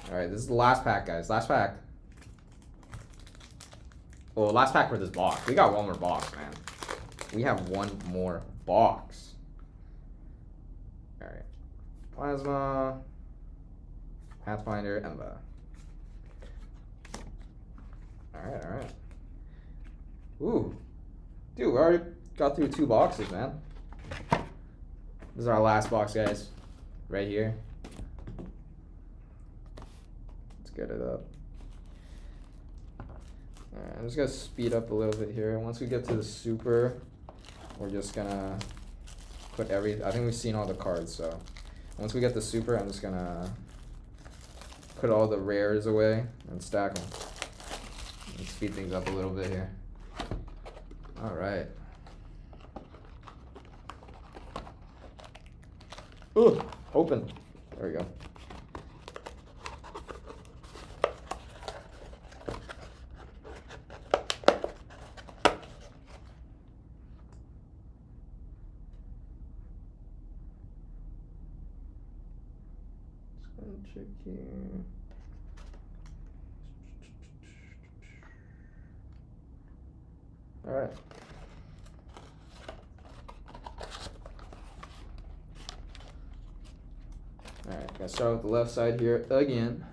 Alright, this is the last pack, guys. Last pack. Oh, last pack for this box. We got one more box, man. We have one more box. Alright. Plasma. Pathfinder, Emba. Alright, alright. Ooh. Dude, we already got through 2 boxes, man. This is our last box, guys. Right here. Let's get it up. Alright, I'm just gonna speed up a little bit here. Once we get to the super, we're just gonna put I think we've seen all the cards, so once we get the super, I'm just gonna put all the rares away and stack them. And speed things up a little bit here. Alright. Ooh, open. There we go. Check here. All right. All right. Gonna start with the left side here again.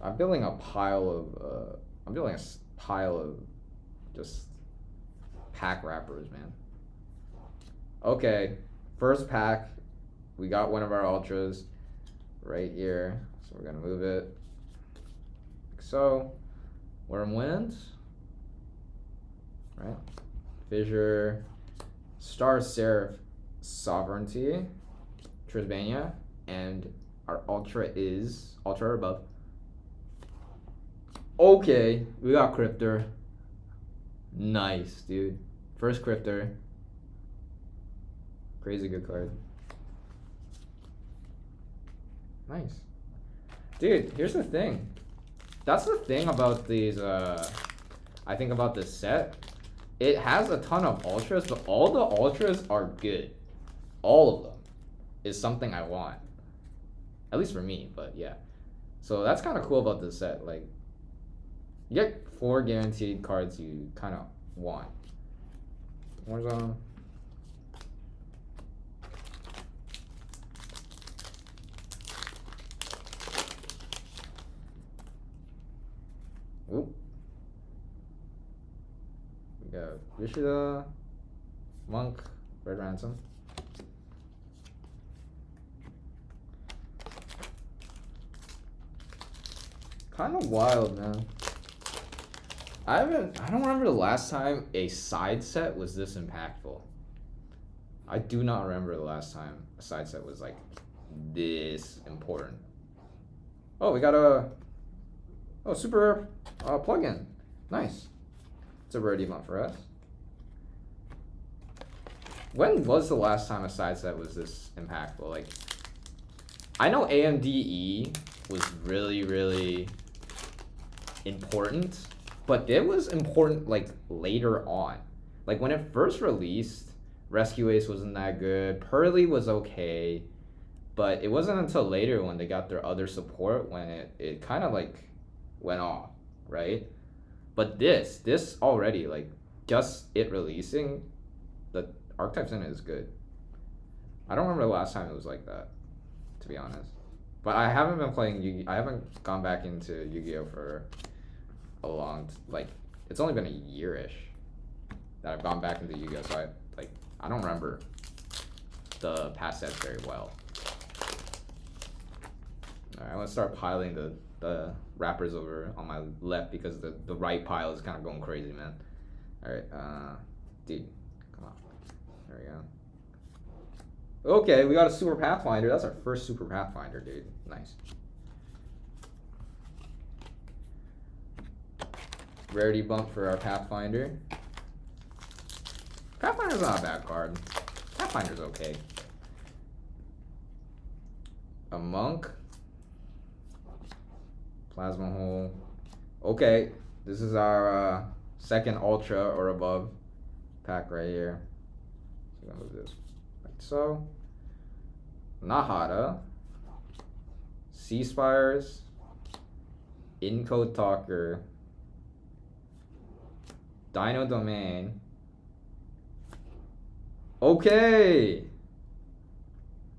I'm building a pile of just pack wrappers, man. Okay, first pack, we got one of our ultras right here, so we're gonna move it like so. Worm wins, right? Fissure, Star Seraph, Sovereignty, Trisbania, and our ultra is ultra or above. Okay, we got Cryptor. Nice, dude. First Cryptor. Crazy good card. Nice. Dude, here's the thing. That's the thing about these, I think about this set. It has a ton of ultras, but all the ultras are good. All of them is something I want. At least for me, but yeah. So that's kind of cool about this set. Like, you get 4 guaranteed cards you kind of want. Warzone. Oop. We got Vishida, Monk, Red Ransom. Kind of wild, man. I don't remember the last time a side set was this impactful. I do not remember the last time a side set was like this important. Oh, we got a super plugin. Nice. It's a rarity month for us. When was the last time a side set was this impactful? Like, I know AMDE was really, really important. But it was important like later on. Like when it first released, Rescue Ace wasn't that good. Pearly was okay. But it wasn't until later when they got their other support when it kind of like went off, right? But this already, like just it releasing, the archetypes in it is good. I don't remember the last time it was like that, to be honest. But I haven't been playing I haven't gone back into Yu-Gi-Oh for a long, like, it's only been a year-ish that I've gone back into Yu-Gi-Oh, so I don't remember the past sets very well. Alright, I'm gonna start piling the wrappers over on my left because the right pile is kind of going crazy, man. Alright, dude, come on. There we go. Okay, we got a Super Pathfinder. That's our first Super Pathfinder, dude. Nice. Rarity bump for our Pathfinder. Pathfinder's not a bad card. Pathfinder's okay. A Monk. Plasma Hole. Okay, this is our second Ultra or above pack right here. So I'm gonna move this like so. Nahada. Sea Spires. Encode Talker. Dino Domain. Okay.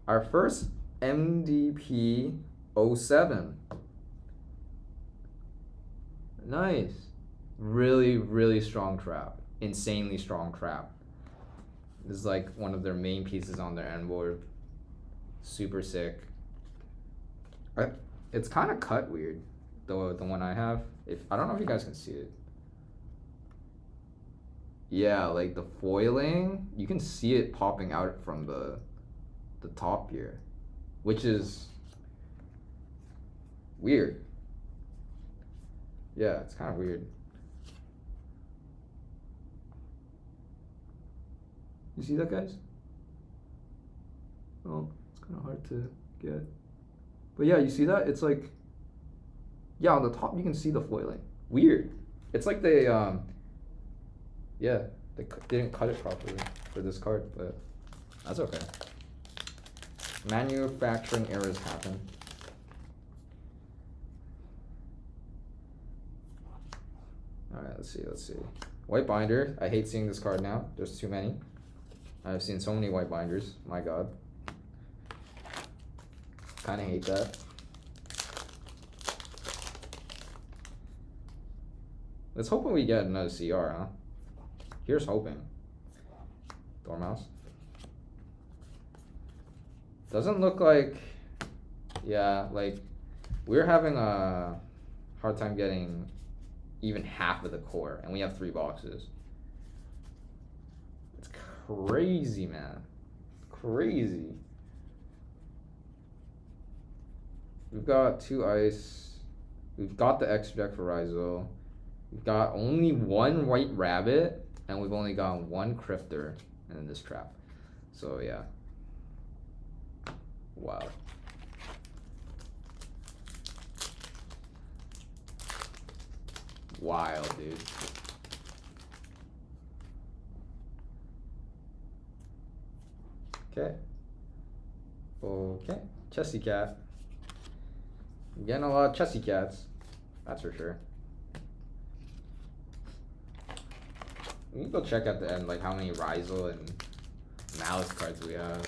Our first MDP 07. Nice. Really, really strong trap. Insanely strong trap. This is like one of their main pieces on their end board. Super sick. It's kind of cut weird, the one I have. I don't know if you guys can see it. Yeah, like the foiling, you can see it popping out from the top here, which is weird. Yeah, it's kind of weird. You see that, guys? Oh, it's kind of hard to get. But yeah, you see that? It's like, yeah, on the top you can see the foiling. Weird. It's like they, yeah, they didn't cut it properly for this card, but that's okay. Manufacturing errors happen. Alright, let's see. White binder. I hate seeing this card now. There's too many. I've seen so many white binders. My God. Kind of hate that. Let's hope we get another CR, huh? Here's hoping. Dormouse. Doesn't look like... Yeah, like... We're having a hard time getting even half of the core, and we have 3 boxes. It's crazy, man. Crazy. We've got 2 ice. We've got the extra deck for Rizal. We've got only 1 white rabbit, and we've only got 1 crifter in this trap. So yeah. Wow. Wild, dude. Okay. Okay. Chessy cat. I'm getting a lot of chessy cats. That's for sure. We can go check at the end, like how many Rizal and Malice cards we have.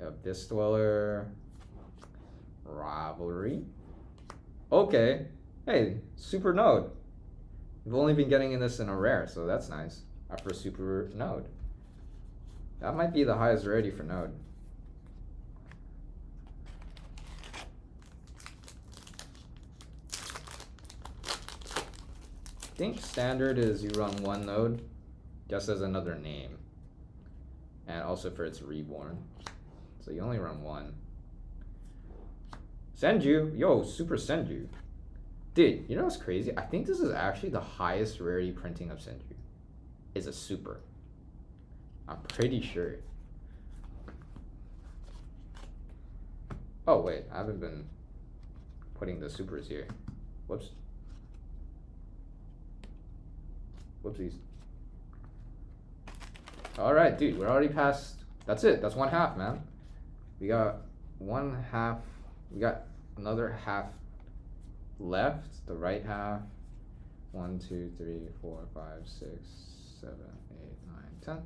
Abyss Dweller. Rivalry. Okay. Hey, Super Node. We've only been getting in this in a rare, so that's nice. Our first Super Node. That might be the highest rarity for Node. I think standard is you run 1 node, just as another name. And also for its reborn. So you only run 1. Senju, yo, Super Senju. Dude, you know what's crazy? I think this is actually the highest rarity printing of Senju. Is a super. I'm pretty sure. Oh wait, I haven't been putting the supers here. Whoops. Whoopsies. Alright, dude, we're already past. That's it. That's 1/2, man. We got 1/2. We got another half left. The right half. 1, 2, 3, 4, 5, 6, 7, 8, 9,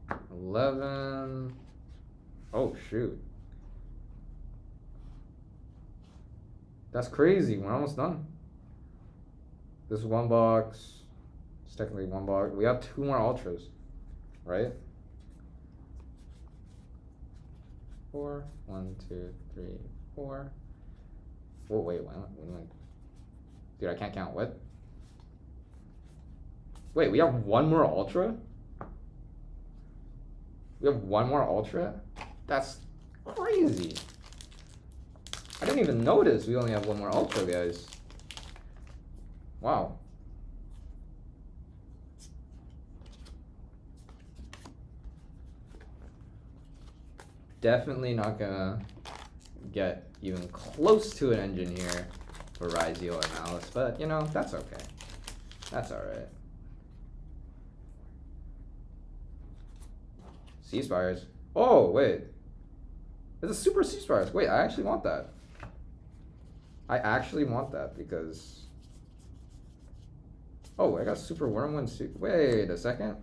10, 11. Oh shoot. That's crazy. We're almost done. This is 1 box. It's technically 1 box. We have 2 more ultras, right? 4. 1, 2, 3, 4. Oh wait, dude, I can't count. What? Wait, we have 1 more ultra? We have 1 more ultra? That's crazy. I didn't even notice we only have 1 more ultra, guys. Wow. Definitely not gonna get even close to an engine here for Rizal or Malice, but you know, that's okay. That's alright. Sea Spires. Oh, wait. It's a super Sea Spires. Wait, I actually want that. I actually want that because... Oh, I got Super Wormwind. Wait a second.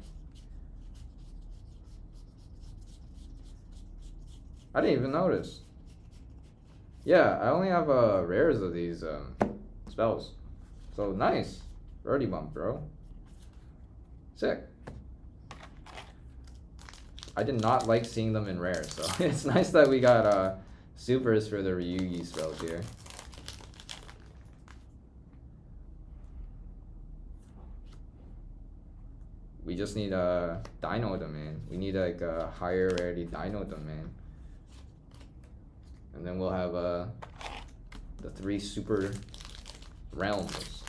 I didn't even notice. Yeah, I only have rares of these spells. So nice. Rarity bump, bro. Sick. I did not like seeing them in rare, so it's nice that we got supers for the Ryugi spells here. We just need a Dino Domain. We need like a higher rarity Dino Domain. And then we'll have the 3 super realms.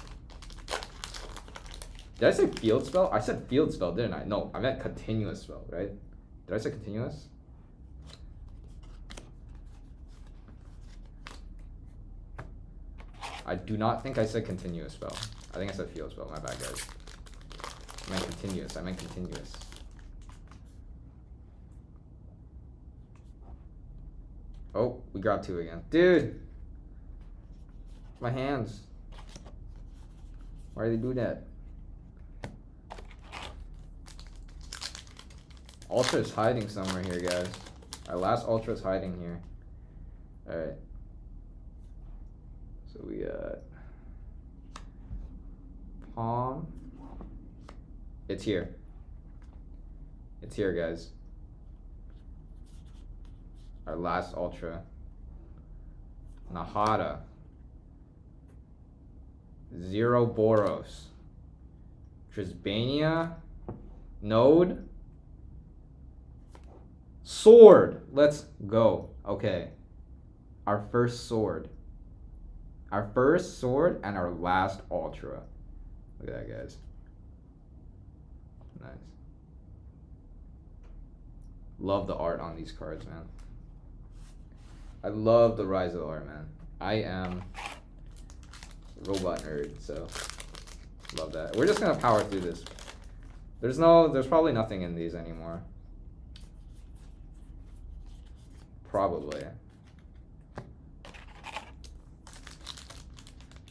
Did I say field spell? I said field spell, didn't I? No, I meant continuous spell, right? Did I say continuous? I do not think I said continuous spell. I think I said field spell. My bad, guys. I meant continuous. I meant continuous. Oh, we grabbed 2 again. Dude! My hands. Why do they do that? Ultra is hiding somewhere here, guys. Our last Ultra is hiding here. Alright. So we got Palm. It's here. It's here, guys. Our last Ultra. Nahada. Zero Boros. Trisbania. Node. Sword. Let's go. Okay. Our first sword. Our first sword and our last Ultra. Look at that, guys. Nice. Love the art on these cards, man. I love the Rise of the art, man. I am a robot nerd, so love that. We're just gonna power through this. There's probably nothing in these anymore. Probably.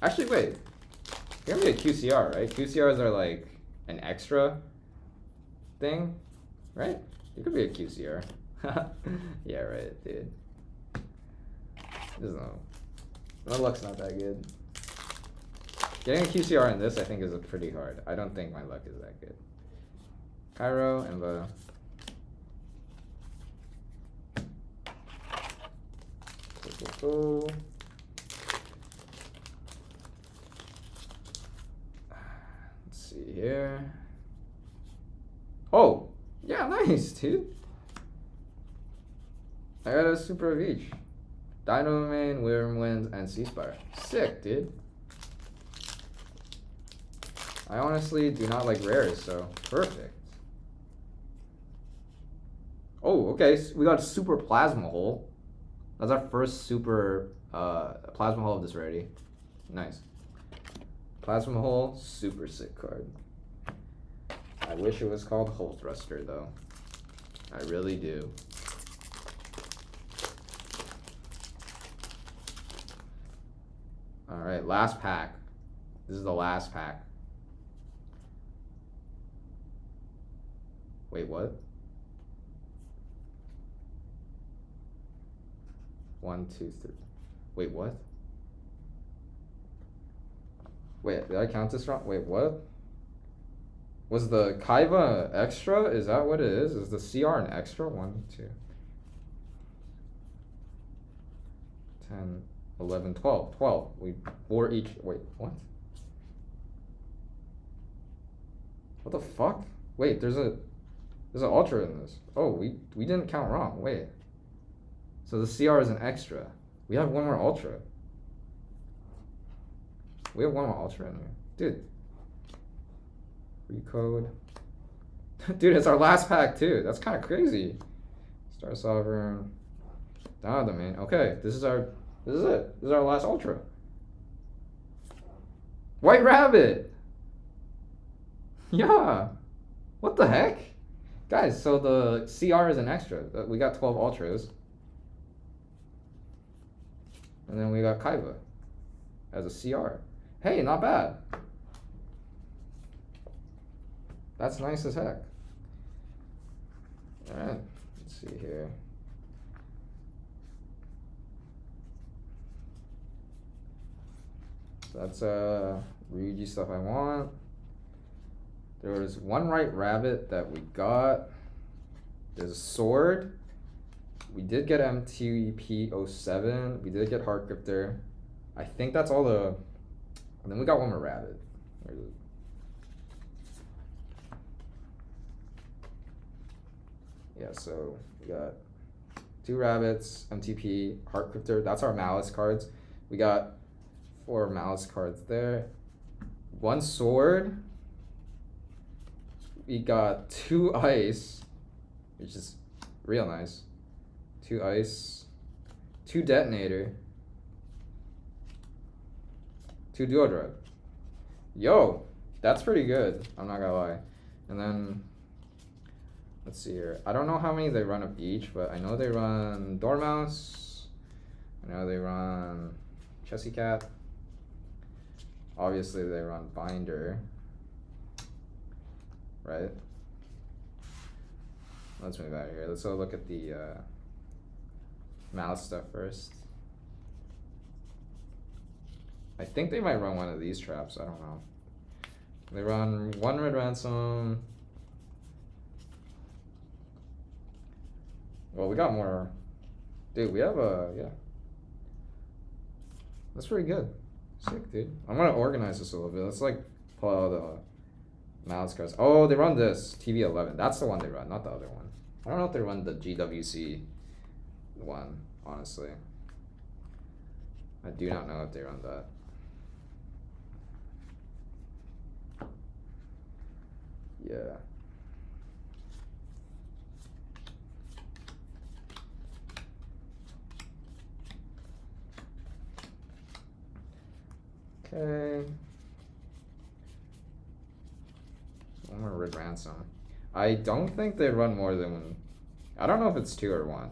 Actually, wait. You're gonna be a QCR, right? QCRs are like an extra thing, right? You could be a QCR. Yeah, right, dude. My luck's not that good. Getting a QCR in this, I think, is pretty hard. I don't think my luck is that good. Cairo, Emba. Cool. Let's see here. Oh, yeah, nice, dude. I got a super of each. Dynamo Main, Wyrmwind, and Ceasefire. Sick, dude. I honestly do not like rares, so perfect. Oh, okay, so we got a super Plasma Hole. That's our first super Plasma Hole of this rarity. Nice. Plasma Hole, super sick card. I wish it was called Hole Thruster, though. I really do. Alright, last pack. This is the last pack. Wait, what? 1, 2, 3. Wait, what? Wait, did I count this wrong? Wait, what? Was the Kaiba extra? Is that what it is? Is the CR an extra? 1, 2, 10, 11, 12. 12. We bore each. Wait, what? What the fuck? Wait, there's an Ultra in this. Oh, we didn't count wrong. Wait. So the CR is an extra. We have one more Ultra. We have one more Ultra in here. Dude. Recode. Dude, it's our last pack too. That's kind of crazy. Star Sovereign. Down the main. Okay, this is it. This is our last Ultra. White Rabbit. Yeah. What the heck? Guys, so the CR is an extra. We got 12 Ultras. And then we got Kaiba as a CR. Hey, not bad. That's nice as heck. Alright, let's see here. So that's Ryuji stuff I want. There was one White Rabbit that we got. There's a sword. We did get MTP07. We did get Heart Grifter. I think that's all the... And then we got one more rabbit. Yeah, so we got 2 rabbits, MTP, Heart Grifter. That's our Malice cards. We got 4 Malice cards there. 1 sword. We got 2 ice, which is real nice. 2 ice, 2 detonator, 2 duodrug. Yo, that's pretty good. I'm not gonna lie. And then let's see here. I don't know how many they run of each, but I know they run Dormouse. I know they run Chessy Cat. Obviously, they run binder, right? Let's move out of here. Let's go look at the mouse stuff first. I think they might run one of these traps. I don't know. They run one red ransom. Well, we got more. Dude, we have a, yeah. That's pretty good. Sick, dude. I'm gonna organize this a little bit. Let's like pull out the mouse cards. Oh, they run this TV11. That's the one they run, not the other one. I don't know if they run the GWC one, honestly. I do not know if they run that. Yeah. Okay. One more red ransom. I don't think they run more than, I don't know if it's 2 or 1.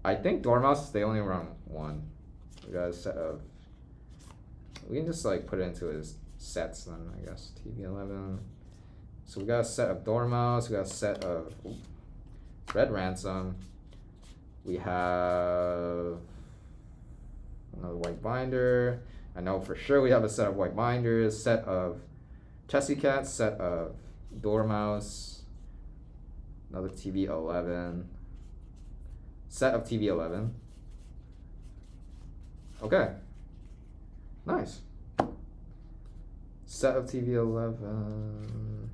I think Dormouse, they only run 1. We got a set of, we can just like put it into his sets then, I guess. TV11. So we got a set of Dormouse, we got a set of red ransom. We have another white binder. I know for sure we have a set of white binders, set of Chessy Cat, set of Dormouse, another TV11, set of TV11. Okay, nice. Set of TV11.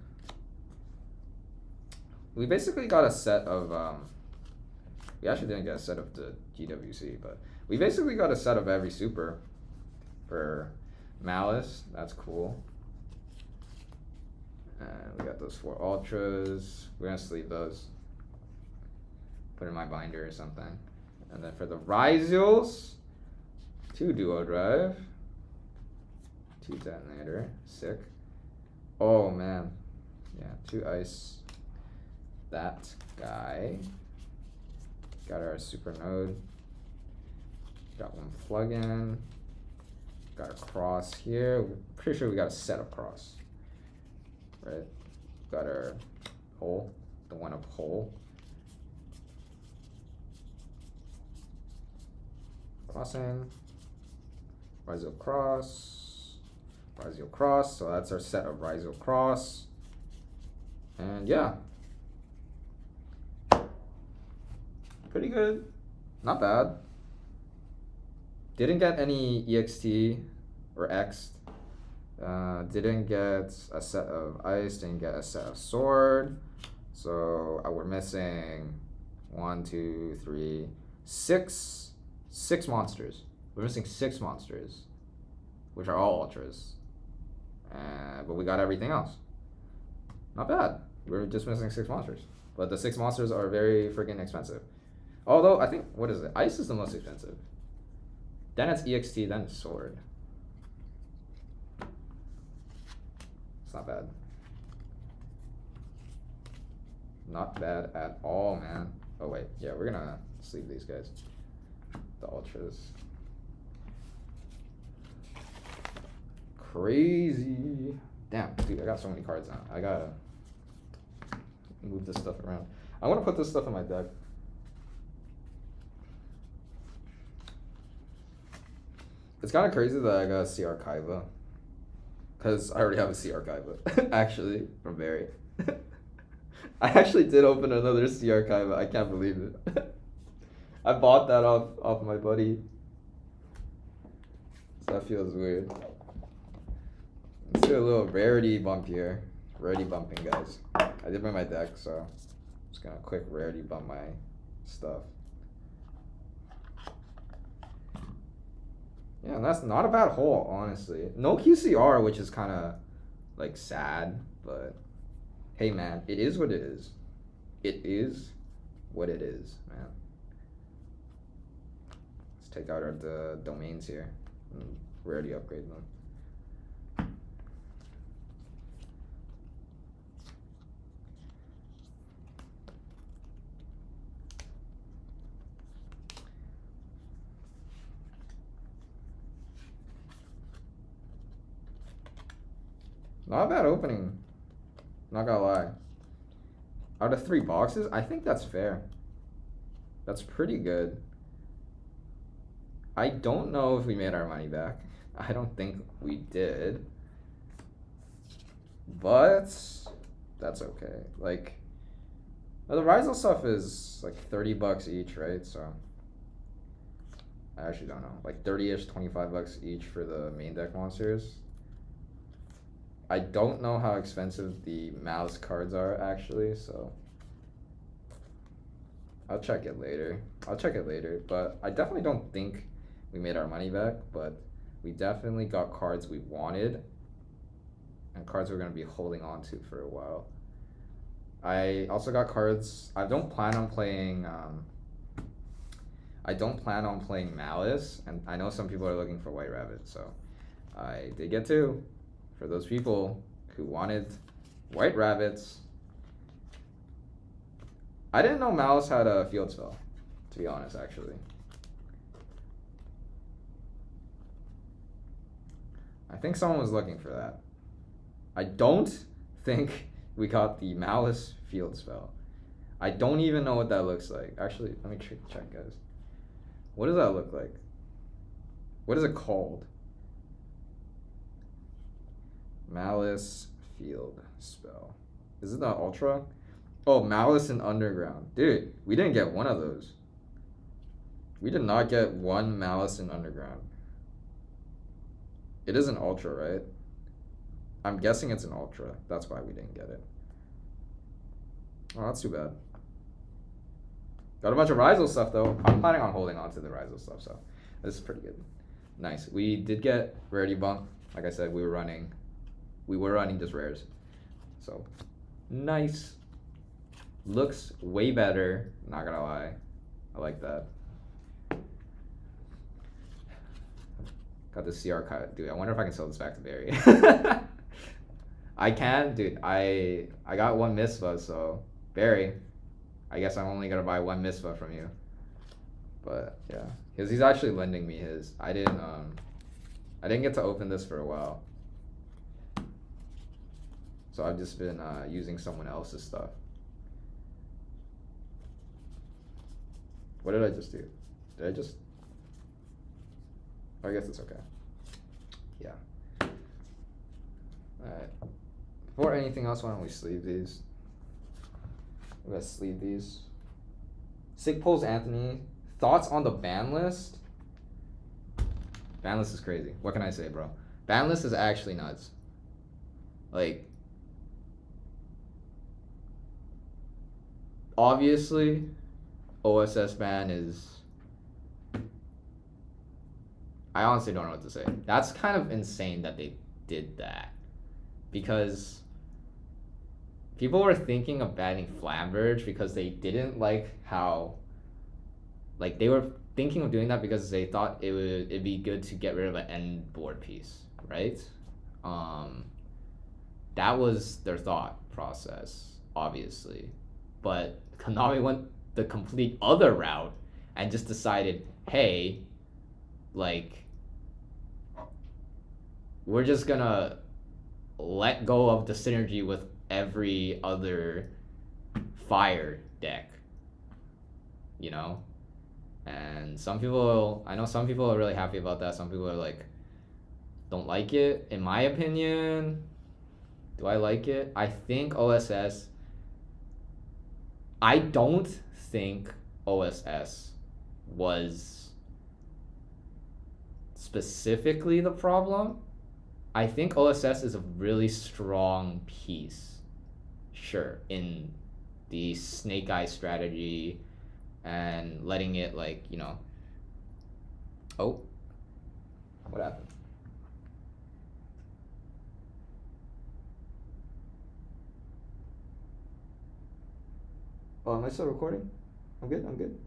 We basically got a set of, we actually didn't get a set of the GWC, but we basically got a set of every super for Malice. That's cool. And we got those 4 ultras. We're gonna sleeve those. Put in my binder or something. And then for the Ryzules, 2 duo drive, 2 detonator, sick. Oh man, yeah, 2 ice. That guy. Got our super node. Got 1 plug-in. Got a cross here. We're pretty sure we got a set of cross. Right? Got our hole. The one of hole. Crossing. Ryzo cross. Ryzo cross. So that's our set of Ryzo cross. And yeah. Pretty good. Not bad. Didn't get any EXT or X. Didn't get a set of ice. Didn't get a set of sword. So we're missing 1, 2, 3, 6 monsters. We're missing 6 monsters, which are all ultras. But we got everything else. Not bad. We're just missing 6 monsters. But the 6 monsters are very freaking expensive. Although, I think, what is it? Ice is the most expensive. Then it's EXT, then it's sword. It's not bad. Not bad at all, man. Oh, wait. Yeah, we're gonna sleeve these guys. The ultras. Crazy. Damn, dude, I got so many cards now. I gotta move this stuff around. I wanna put this stuff in my deck. It's kind of crazy that I got a CR Kaiba. Because I already have a CR Kaiba, actually, from Barry. I actually did open another CR Kaiba. I can't believe it. I bought that off my buddy. So that feels weird. Let's do a little rarity bump here. Rarity bumping, guys. I did bring my deck, so I'm just gonna quick rarity bump my stuff. Yeah, and that's not a bad haul, honestly. No QCR, which is kind of, like, sad, but hey, man, it is what it is. It is what it is, man. Let's take out the domains here and rarity upgrade them. Not a bad opening. Not gonna lie. Out of 3 boxes, I think that's fair. That's pretty good. I don't know if we made our money back. I don't think we did. But that's okay. Like, the Rizal stuff is like 30 bucks each, right? So I actually don't know. Like 30-ish, 25 bucks each for the main deck monsters. I don't know how expensive the Malice cards are actually, so I'll check it later. But I definitely don't think we made our money back, but we definitely got cards we wanted and cards we're going to be holding on to for a while. I also got cards. I don't plan on playing Malice, and I know some people are looking for White Rabbit, so I did get 2. For those people who wanted White Rabbits. I didn't know Malice had a field spell, to be honest, actually. I think someone was looking for that. I don't think we got the Malice field spell. I don't even know what that looks like. Actually, let me check, guys. What does that look like? What is it called? Malice field spell. Is it not Ultra? Oh, Malice in Underground. Dude, we didn't get one of those. We did not get one Malice in Underground. It is an Ultra, right? I'm guessing it's an Ultra. That's why we didn't get it. Oh, that's too bad. Got a bunch of Rizal stuff, though. I'm planning on holding on to the Rizal stuff, so this is pretty good. Nice. We did get Rarity Bump. Like I said, we were running just rares. So, nice. Looks way better, not gonna lie. I like that. Got the CR cut. Dude, I wonder if I can sell this back to Barry. I can, dude. I got 1 Misva, so Barry, I guess I'm only gonna buy 1 Misva from you. But yeah, because he's actually lending me his. I didn't get to open this for a while. So I've just been using someone else's stuff. What did I just do? I guess it's okay. Yeah. Alright. Before anything else, why don't we sleeve these? We're gonna sleeve these. Sick Pulls Anthony. Thoughts on the ban list? Ban list is crazy. What can I say, bro? Ban list is actually nuts. Like, obviously, OSS ban is... I honestly don't know what to say. That's kind of insane that they did that. Because people were thinking of banning Flamberge because they didn't like how... Like, they were thinking of doing that because they thought it'd be good to get rid of an end board piece, right? That was their thought process, obviously. But Konami went the complete other route and just decided, hey, like, we're just gonna let go of the synergy with every other fire deck, you know? And some people, I know some people are really happy about that. Some people are like, don't like it. In my opinion, do I like it? I think OSS, I don't think OSS was specifically the problem. I think OSS is a really strong piece, sure, in the Snake Eye strategy and letting it, like, you know... Oh, what happened? Oh, am I still recording? I'm good.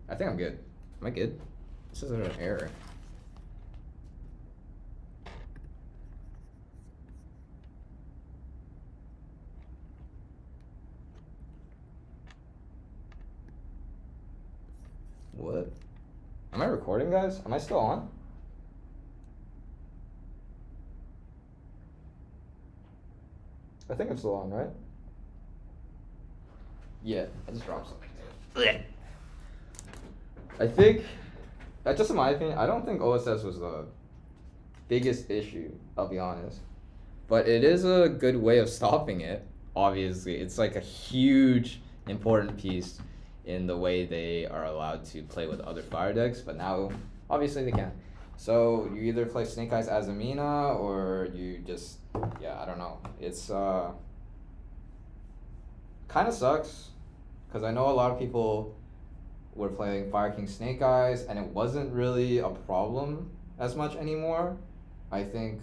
I think I'm good. Am I good? This isn't an error. What? Am I recording? recording, guys? Am I still on? I think I'm still on, right? Yeah, I just dropped something. I think, that's just in my opinion, I don't think OSS was the biggest issue, I'll be honest. But it is a good way of stopping it, obviously. It's like a huge, important piece in the way they are allowed to play with other fire decks, but now, obviously, they can't. So, you either play Snake Eyes as Amina, or you just, yeah, I don't know. It's, kind of sucks, because I know a lot of people were playing Fire King Snake Eyes, and it wasn't really a problem as much anymore. I think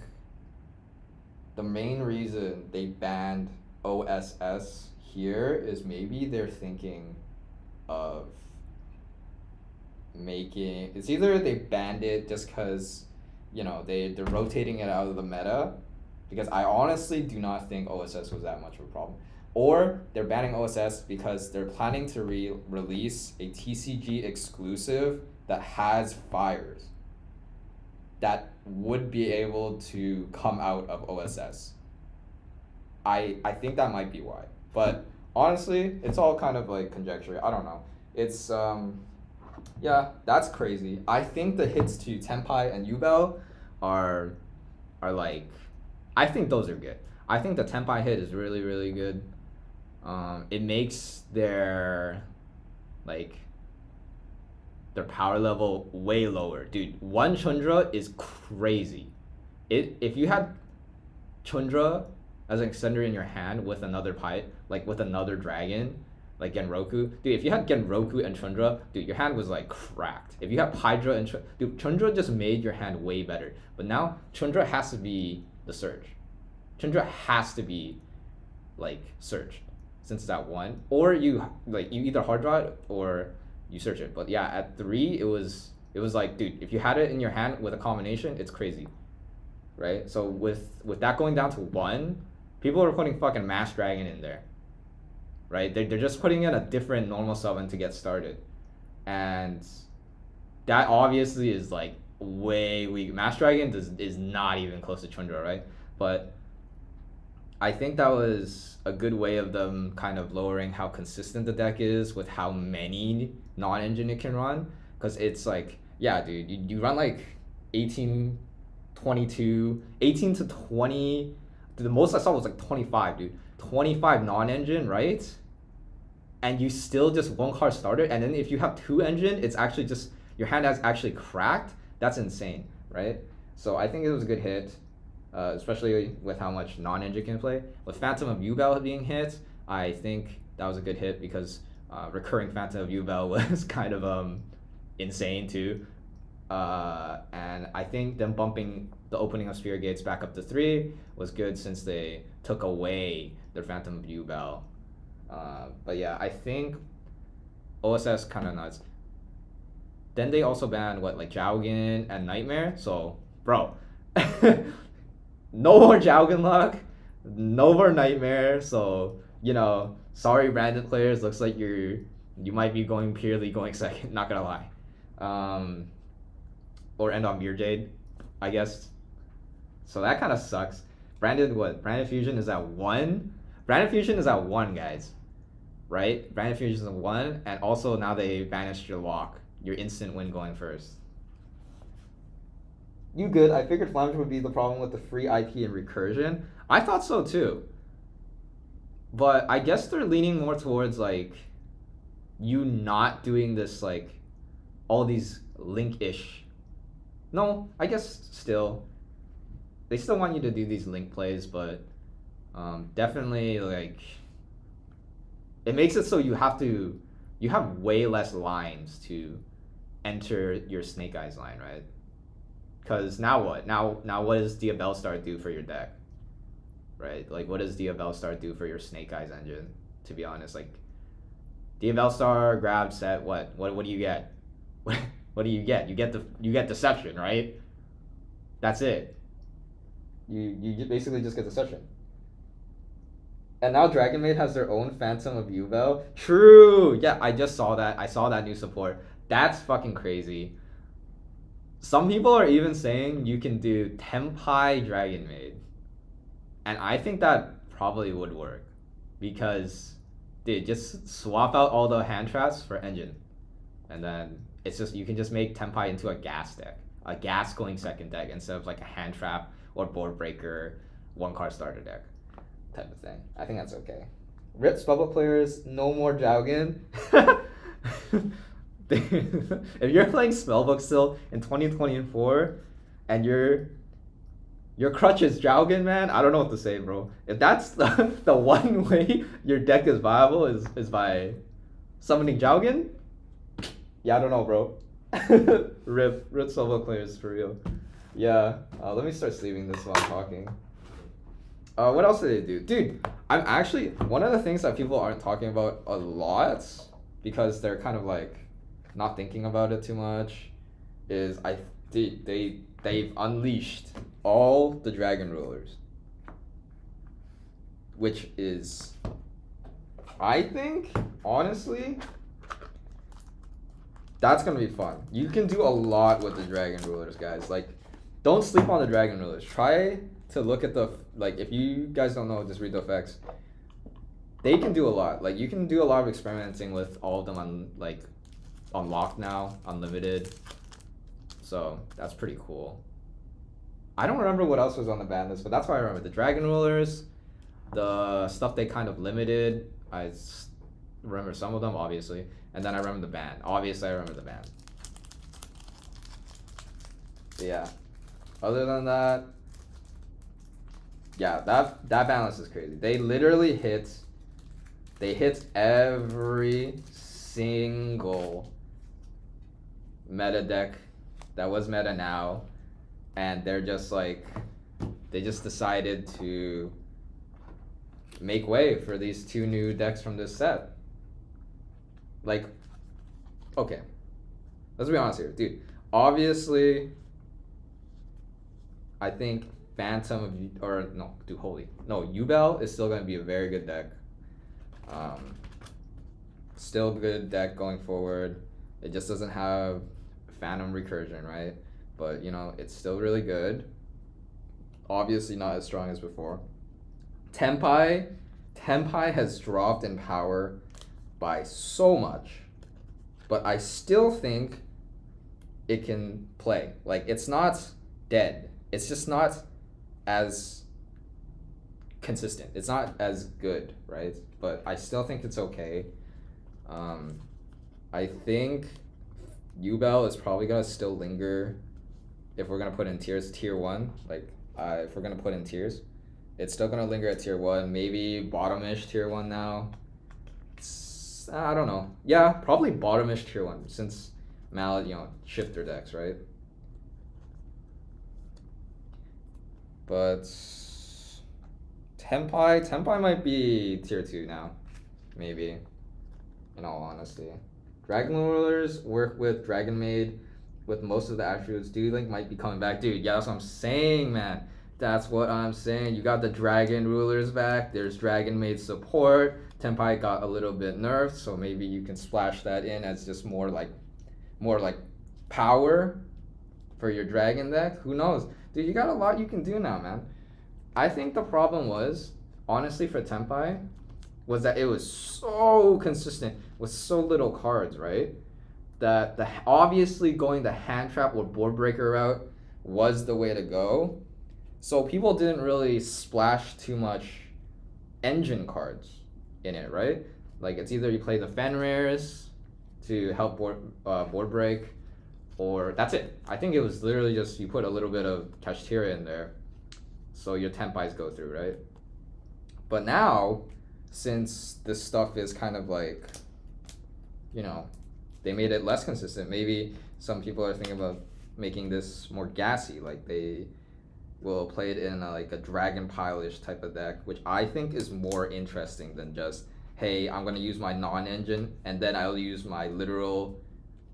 the main reason they banned OSS here is maybe they're thinking of making, it's either they banned it just because, you know, they're rotating it out of the meta, because I honestly do not think OSS was that much of a problem. Or they're banning OSS because they're planning to release a TCG exclusive that has fires that would be able to come out of OSS. I think that might be why. But honestly, it's all kind of like conjecture. I don't know. It's, yeah, that's crazy. I think the hits to Tenpai and Yubel are like, I think those are good. I think the Tenpai hit is really, really good. It makes their power level way lower. Dude, one Chundra is crazy. If you had Chundra as an extender in your hand with another pipe, like with another dragon, like Genroku, dude, if you had Genroku and Chundra, dude, your hand was like cracked. If you had Hydra and dude, Chundra just made your hand way better. But now Chundra has to be the Surge. Chundra has to be like Surge, since it's at 1, or you either hard draw it or you search it. But yeah, at 3 it was like, dude, if you had it in your hand with a combination, it's crazy, right? So with that going down to 1, people are putting fucking Mass Dragon in there, right? They're just putting in a different normal summon to get started, and that obviously is like way weak. Mass Dragon is not even close to Chundra, right? But I think that was a good way of them kind of lowering how consistent the deck is with how many non-engine it can run. Because it's like, yeah, dude, you run like 18, 22, 18 to 20. The most I saw was like 25, dude. 25 non-engine, right? And you still just 1 card starter. And then if you have 2 engine, it's actually just, your hand has actually cracked. That's insane, right? So I think it was a good hit. Especially with how much non-engine can play. With Phantom of Yubel being hit, I think that was a good hit because recurring Phantom of Yubel was kind of insane too. And I think them bumping the opening of Sphere Gates back up to 3 was good since they took away their Phantom of Yubel. But yeah, I think OSS kind of nuts. Then they also banned like Jowgen and Nightmare. So, bro. No more Jowgen luck, no more Nightmare. So, you know, sorry, Branded players. Looks like you might be purely going second. Not gonna lie, or end on Beer Jade, I guess. So that kind of sucks. Branded Fusion is at 1. Branded Fusion is at 1, guys. Right? Branded Fusion is at 1, and also now they banished your lock, your instant win going first. You good. I figured Flamage would be the problem with the free IP and recursion. I thought so too. But I guess they're leaning more towards like you not doing this like all these link-ish. No, I guess still. They still want you to do these link plays, but definitely like it makes it so you have way less lines to enter your Snake Eyes line, right? Because now what? Now what does Diabellstar do for your deck? Right? Like, what does Diabellstar do for your Snake Eyes engine? To be honest, like, Diabellstar, grab, set, what do you get? What do you get? You get Deception, right? That's it. You basically just get Deception. And now Dragon Maid has their own Phantom of Yubel. True! Yeah, I just saw that. I saw that new support. That's fucking crazy. Some people are even saying you can do Tenpai Dragon Maid. And I think that probably would work. Because, dude, just swap out all the hand traps for engine. And then it's just, you can just make Tenpai into a gas deck. A gas going second deck instead of like a hand trap or board breaker, one card starter deck type of thing. I think that's okay. Rip Spellbook players, no more Jowgen. If you're playing Spellbook still in 2024 and your crutch is Jowgen, man, I don't know what to say, bro. If that's the one way your deck is viable is by summoning Jowgen, yeah, I don't know, bro. Rip Spellbook players for real. Yeah, let me start sleeving this while I'm talking. What else did they do? Dude, I'm actually, one of the things that people aren't talking about a lot because they're kind of like not thinking about it too much is they've unleashed all the dragon rulers, which is, I think, honestly, that's gonna be fun. You can do a lot with the dragon rulers, guys. Like, don't sleep on the dragon rulers. Try to look at the, like, if you guys don't know, just read the effects. They can do a lot. Like, you can do a lot of experimenting with all of them on, like, unlocked now, unlimited. So that's pretty cool. I don't remember what else was on the ban list, but that's what I remember. The dragon rulers, the stuff they kind of limited. Remember some of them, obviously. And then I remember the ban. Obviously, I remember the ban. But yeah. Other than that, yeah, that balance is crazy. They literally hit every single meta deck that was meta now, and they're just like, they just decided to make way for these two new decks from this set. Like, okay, let's be honest here, dude. Obviously, I think Yubel is still going to be a very good deck. Still good deck going forward. It just doesn't have Phantom Recursion, right? But, you know, it's still really good. Obviously not as strong as before. Tenpai has dropped in power by so much, but I still think it can play. Like, it's not dead. It's just not as consistent. It's not as good, right? But I still think it's okay. I think Yubel is probably gonna still linger if we're gonna put in tiers. Tier 1, like, if we're gonna put in tiers, it's still gonna linger at tier 1, maybe bottomish tier 1 now. I don't know. Yeah, probably bottomish tier 1 since Mallet, you know, shifter decks, right? But Tenpai might be tier 2 now, maybe, in all honesty. Dragon Rulers work with Dragon Maid with most of the attributes. Dude Link might be coming back. Dude, yeah, that's what I'm saying, man. That's what I'm saying. You got the Dragon Rulers back. There's Dragon Maid support. Tenpai got a little bit nerfed, so maybe you can splash that in as just more like power for your dragon deck. Who knows? Dude, you got a lot you can do now, man. I think the problem was, honestly, for Tenpai, was that it was so consistent with so little cards, right? That obviously going the hand trap or board breaker route was the way to go. So people didn't really splash too much engine cards in it, right? Like, it's either you play the Fen rares to help board break, or that's it. I think it was literally just you put a little bit of Kashtira in there, so your Tenpais go through, right? But now, since this stuff is kind of like, you know, they made it less consistent. Maybe some people are thinking about making this more gassy, like they will play it in like a dragon pile-ish type of deck, which I think is more interesting than just, hey, I'm gonna use my non-engine and then I'll use my literal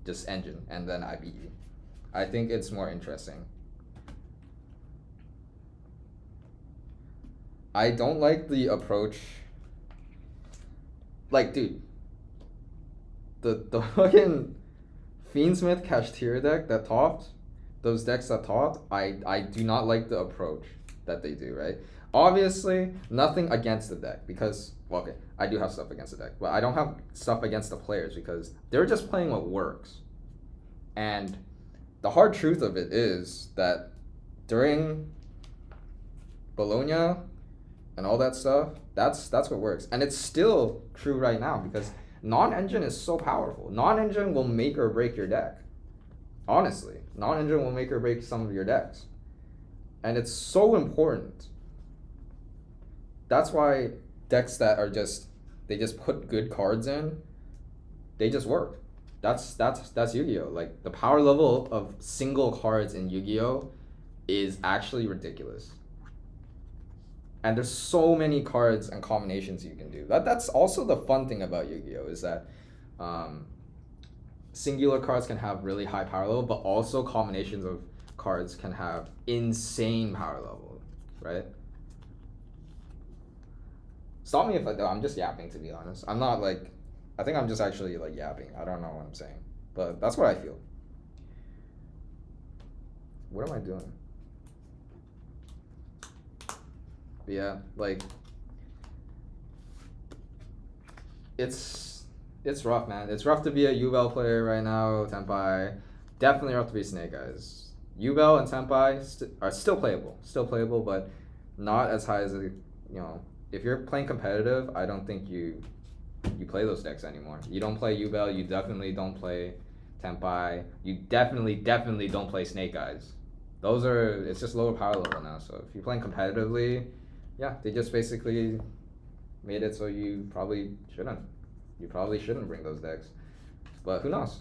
just engine and then I beat you. I think it's more interesting. I don't like the approach. Like, dude, the fucking Fiendsmith Kashtira deck that topped those decks that talk, I do not like the approach that they do, right? Obviously, nothing against the deck because, well, okay, I do have stuff against the deck, but I don't have stuff against the players because they're just playing what works. And the hard truth of it is that during Bologna and all that stuff, that's what works. And it's still true right now because non-engine is so powerful. Non-engine will make or break your deck. Honestly, non-engine will make or break some of your decks. And it's so important. That's why decks that are they just put good cards in, they just work. That's Yu-Gi-Oh! Like the power level of single cards in Yu-Gi-Oh! Is actually ridiculous. And there's so many cards and combinations you can do. That's also the fun thing about Yu-Gi-Oh! Is that singular cards can have really high power level, but also combinations of cards can have insane power level, right? Stop me if I'm just yapping, to be honest. I'm not like, I think I'm just actually like yapping. I don't know what I'm saying, but that's what I feel. What am I doing? But yeah, like, it's rough, man. It's rough to be a Yubel player right now, Tenpai. Definitely rough to be Snake Eyes. Yubel and Tenpai are still playable, but not as high as if you're playing competitive, I don't think you play those decks anymore. You don't play Yubel, you definitely don't play Tenpai, you definitely don't play Snake Eyes. It's just lower power level now, so if you're playing competitively, yeah, they just basically made it so you probably shouldn't. You probably shouldn't bring those decks. But who knows?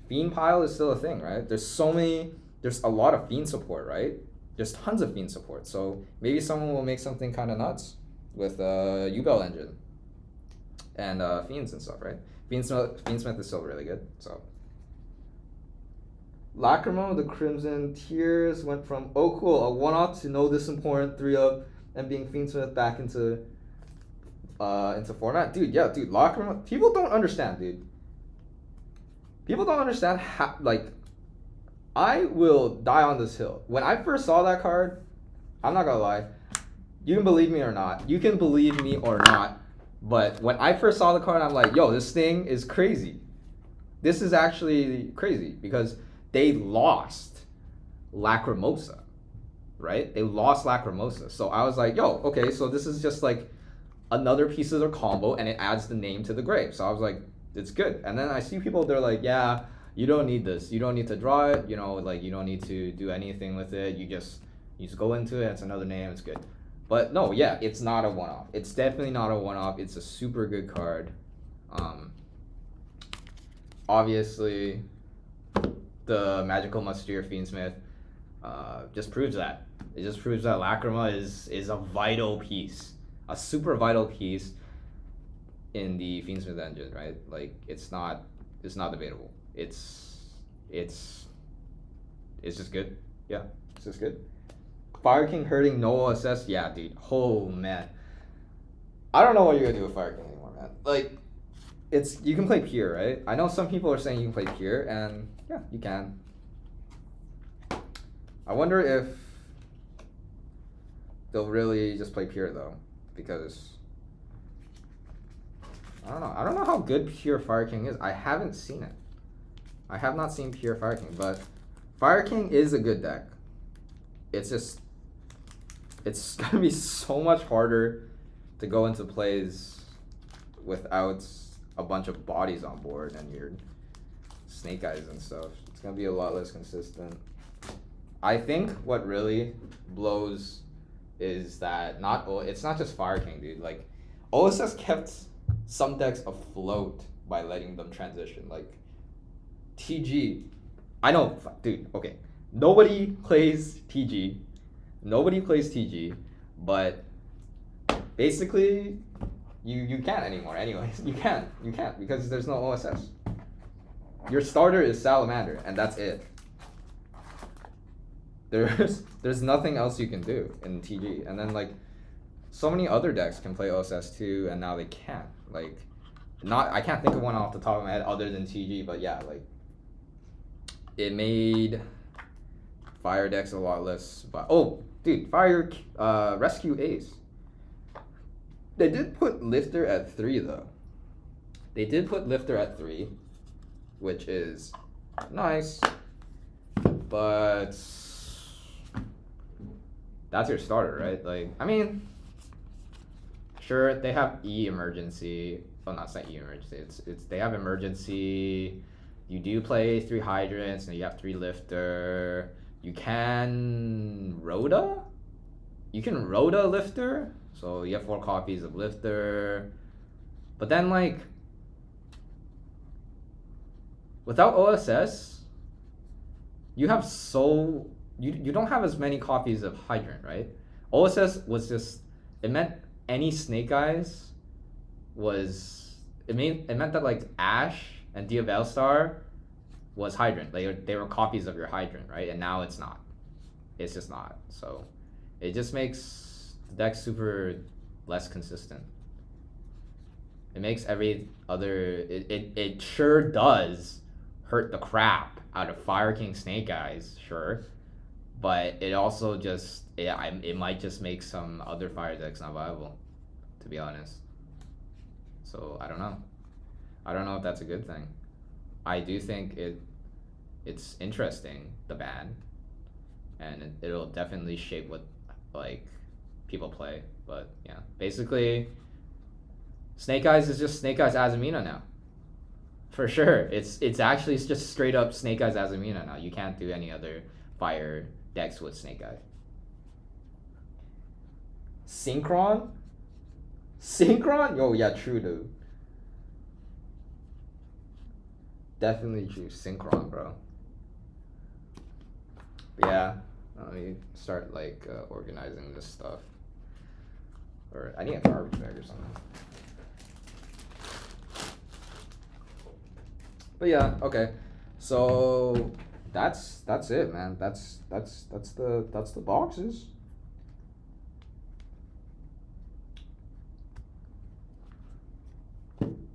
Fiend Pile is still a thing, right? There's a lot of Fiend support, right? There's tons of Fiend support, so maybe someone will make something kind of nuts with Yubel engine and Fiends and stuff, right? Fiendsmith is still really good, so. Lacrimo, the Crimson Tears went from, oh cool, a 1-up to no this important 3-up and being Fiendsmith back into format. Dude, yeah, dude, Lacrimo, people don't understand, dude. People don't understand how, like, I will die on this hill. When I first saw that card, I'm not gonna lie, you can believe me or not. You can believe me or not. But when I first saw the card, I'm like, yo, this thing is crazy. This is actually crazy because they lost Lacrimosa, right? They lost Lacrimosa. So I was like, yo, okay, so this is just like another piece of their combo and it adds the name to the grave. So I was like, it's good. And then I see people, they're like, yeah, you don't need this. You don't need to draw it. Like you don't need to do anything with it. You just go into it. It's another name. It's good. But no, yeah, it's not a one-off. It's definitely not a one-off. It's a super good card. Obviously, the Magical Musketeer Fiendsmith just proves that. It just proves that Lacrima is a vital piece, a super vital piece in the Fiendsmith engine, right? Like it's not debatable. It's just good. Yeah, it's just good. Fire King hurting no OSS? Yeah, dude. Oh, man. I don't know what you're going to do with Fire King anymore, man. Like, you can play pure, right? I know some people are saying you can play pure, and yeah, you can. I wonder if they'll really just play pure, though, because I don't know. I don't know how good pure Fire King is. I haven't seen it. I have not seen pure Fire King, but Fire King is a good deck. It's just, it's gonna be so much harder to go into plays without a bunch of bodies on board and your Snake Eyes and stuff. It's gonna be a lot less consistent. I think what really blows is that it's not just Fire King, dude. Like, OSS kept some decks afloat by letting them transition. Like, TG, I know, dude, okay. Nobody plays TG, but basically, you can't anymore anyways. You can't, because there's no OSS. Your starter is Salamander, and that's it. There's nothing else you can do in TG. And then, like, so many other decks can play OSS too, and now they can't. Like, I can't think of one off the top of my head other than TG, but yeah, like, it made Fire deck's a lot less. But oh, dude, Fire Rescue Ace. They did put Lifter at 3 though. They did put Lifter at 3, which is nice, but that's your starter, right? Like, I mean, sure, they have E emergency. Oh, no, it's not E emergency. It's they have emergency. You do play 3 hydrants, and you have 3 lifter. You can Rhoda. You can Rhoda lifter, so you have 4 copies of lifter. But then, like, without OSS, you have you don't have as many copies of hydrant, right? OSS was just, it meant any Snake Eyes was, it meant that like Ash and Dia Veilstar was hydrant. They were copies of your hydrant, right? And now it's not. It's just not. So it just makes the deck super less consistent. It makes every other, it sure does hurt the crap out of Fire King Snake Eyes, sure. But it also just, it might just make some other fire decks not viable, to be honest. So I don't know. I don't know if that's a good thing. I do think it's interesting, the ban, and it'll definitely shape what like people play. But yeah, basically, Snake Eyes is just Snake Eyes Azumina now. For sure, it's actually just straight up Snake Eyes Azumina now. You can't do any other fire decks with Snake Eyes. Synchron? Yo, yeah, true, dude. Definitely true. Synchron, bro. Yeah, let me start like organizing this stuff. Or I need a garbage bag or something. But yeah, okay. So that's it, man. That's the boxes.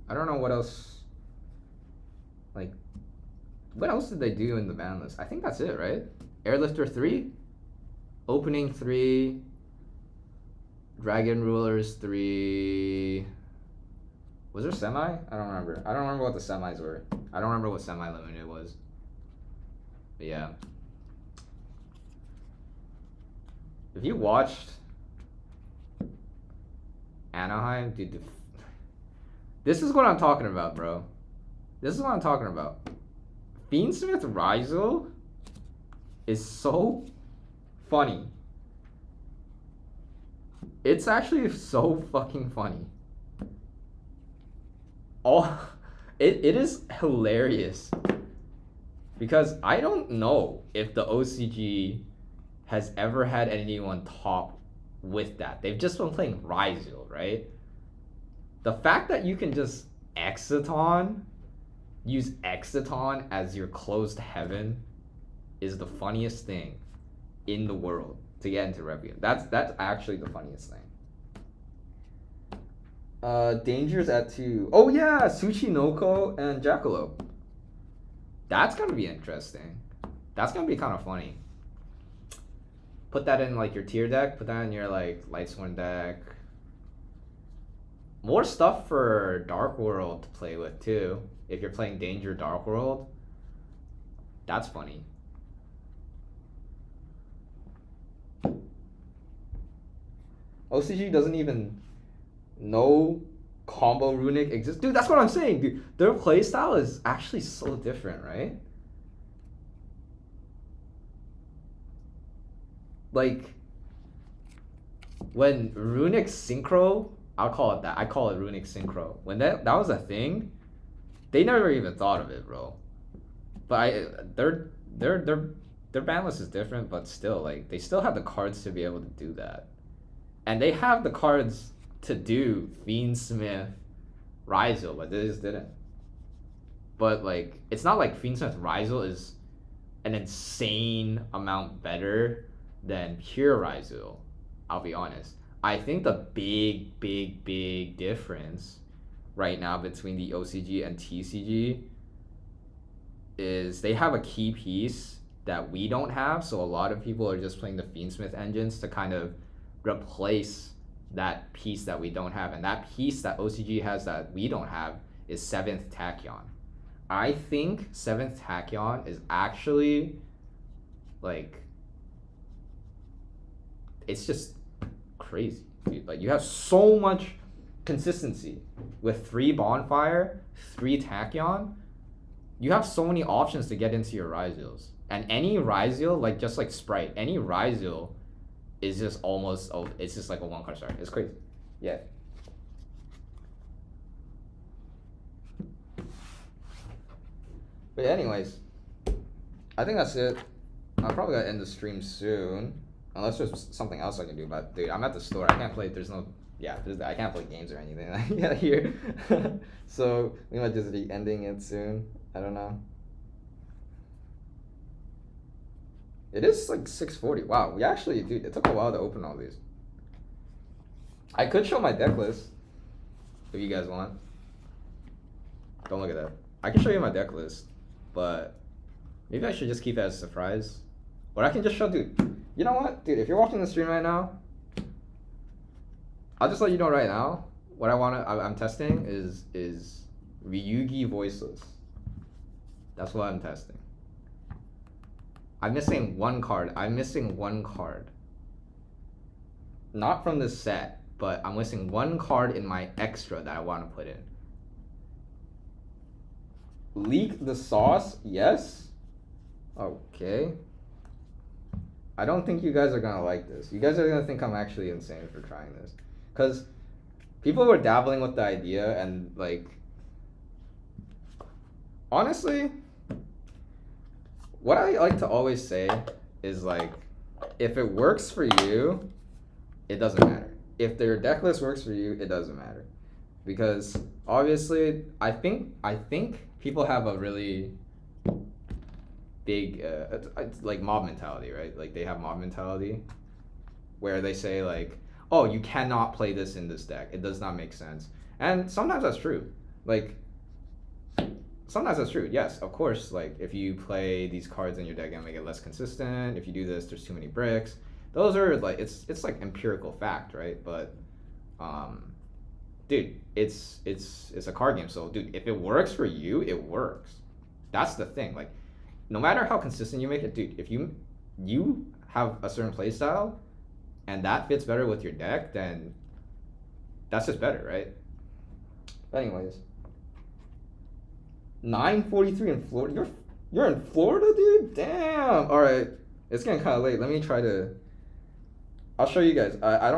I don't know what else. Like, what else did they do in the ban list? I think that's it, right? Airlifter 3, Opening 3, Dragon Rulers 3. Was there semi? I don't remember. I don't remember what the semis were. I don't remember what semi-limited was. But yeah. If you watched Anaheim, dude, this is what I'm talking about, bro. This is what I'm talking about. Fiendsmith Rizal is so funny. It's actually so fucking funny. It is hilarious. Because I don't know if the OCG has ever had anyone top with that. They've just been playing Rizal, right? The fact that you can just use Exiton as your closed heaven is the funniest thing in the world to get into Requiem. That's actually the funniest thing. Dangers at 2. Oh yeah, Tsuchinoko and Jackalope. That's gonna be interesting. That's gonna be kind of funny. Put that in like your tier deck. Put that in your like Lightsworn deck. More stuff for Dark World to play with too. If you're playing Danger Dark World, that's funny. OCG doesn't even know combo runic exists. Dude, that's what I'm saying, dude. Their playstyle is actually so different, right? Like, when runic synchro, I'll call it that. I call it runic synchro. When that was a thing, they never even thought of it, bro. But their ban list is different, but still, like, they still have the cards to be able to do that. And they have the cards to do Fiendsmith Rizal, but they just didn't. But like, it's not like Fiendsmith Rizal is an insane amount better than pure Rizal. I'll be honest. I think the big difference right now between the OCG and TCG is they have a key piece that we don't have. So a lot of people are just playing the Fiendsmith engines to kind of replace that piece that we don't have. And that piece that OCG has that we don't have is 7th Tachyon. I think 7th Tachyon is actually like, it's just crazy, dude. Like, you have so much consistency with 3 Bonfire, 3 Tachyon. You have so many options to get into your Ryzeals. And any Ryzeal, like just like Sprite, any Ryzeal is just almost, it's just like a 1-card start. It's crazy. Yeah. But anyways, I think that's it. I'm probably gonna end the stream soon. Unless there's something else I can do, but dude, I'm at the store. I can't play, I can't play games or anything here. So we might just be ending it soon. I don't know. It is like 6:40. Wow, we actually, dude, it took a while to open all these. I could show my deck list if you guys want. Don't look at that. I can show you my deck list, but maybe I should just keep it as a surprise. Or I can just show, dude. You know what, dude? If you're watching the stream right now, I'll just let you know right now. What I'm testing is Ryugi Voiceless. That's what I'm testing. I'm missing one card. Not from this set, but I'm missing one card in my extra that I want to put in. Leak the sauce? Yes. Okay. I don't think you guys are gonna like this. You guys are gonna think I'm actually insane for trying this. Because people were dabbling with the idea and like, honestly, what I like to always say is like, if it works for you, it doesn't matter. If their deck list works for you, it doesn't matter. Because obviously, I think people have a really big, it's like mob mentality, right? Like they have mob mentality where they say like, oh, you cannot play this in this deck. It does not make sense. And sometimes that's true. Like, sometimes that's true. Yes, of course, like if you play these cards in your deck and make it less consistent, if you do this, there's too many bricks. Those are like, it's like empirical fact, right? But, dude, it's a card game. So, dude, if it works for you, it works. That's the thing. Like, no matter how consistent you make it, dude, if you have a certain play style and that fits better with your deck, then that's just better, right? But anyways, 9:43 in Florida. You're in Florida, dude? Damn. All right, it's getting kind of late. Let me try to. I'll show you guys. I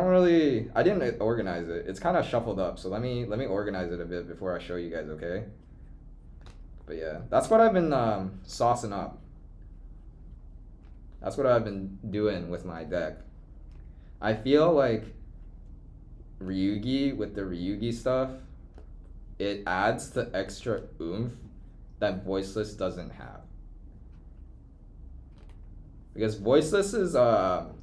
didn't organize it. It's kind of shuffled up. So let me organize it a bit before I show you guys, okay? But yeah, that's what I've been saucing up. That's what I've been doing with my deck. I feel like Ryugi, with the Ryugi stuff, it adds the extra oomph that Voiceless doesn't have. Because Voiceless's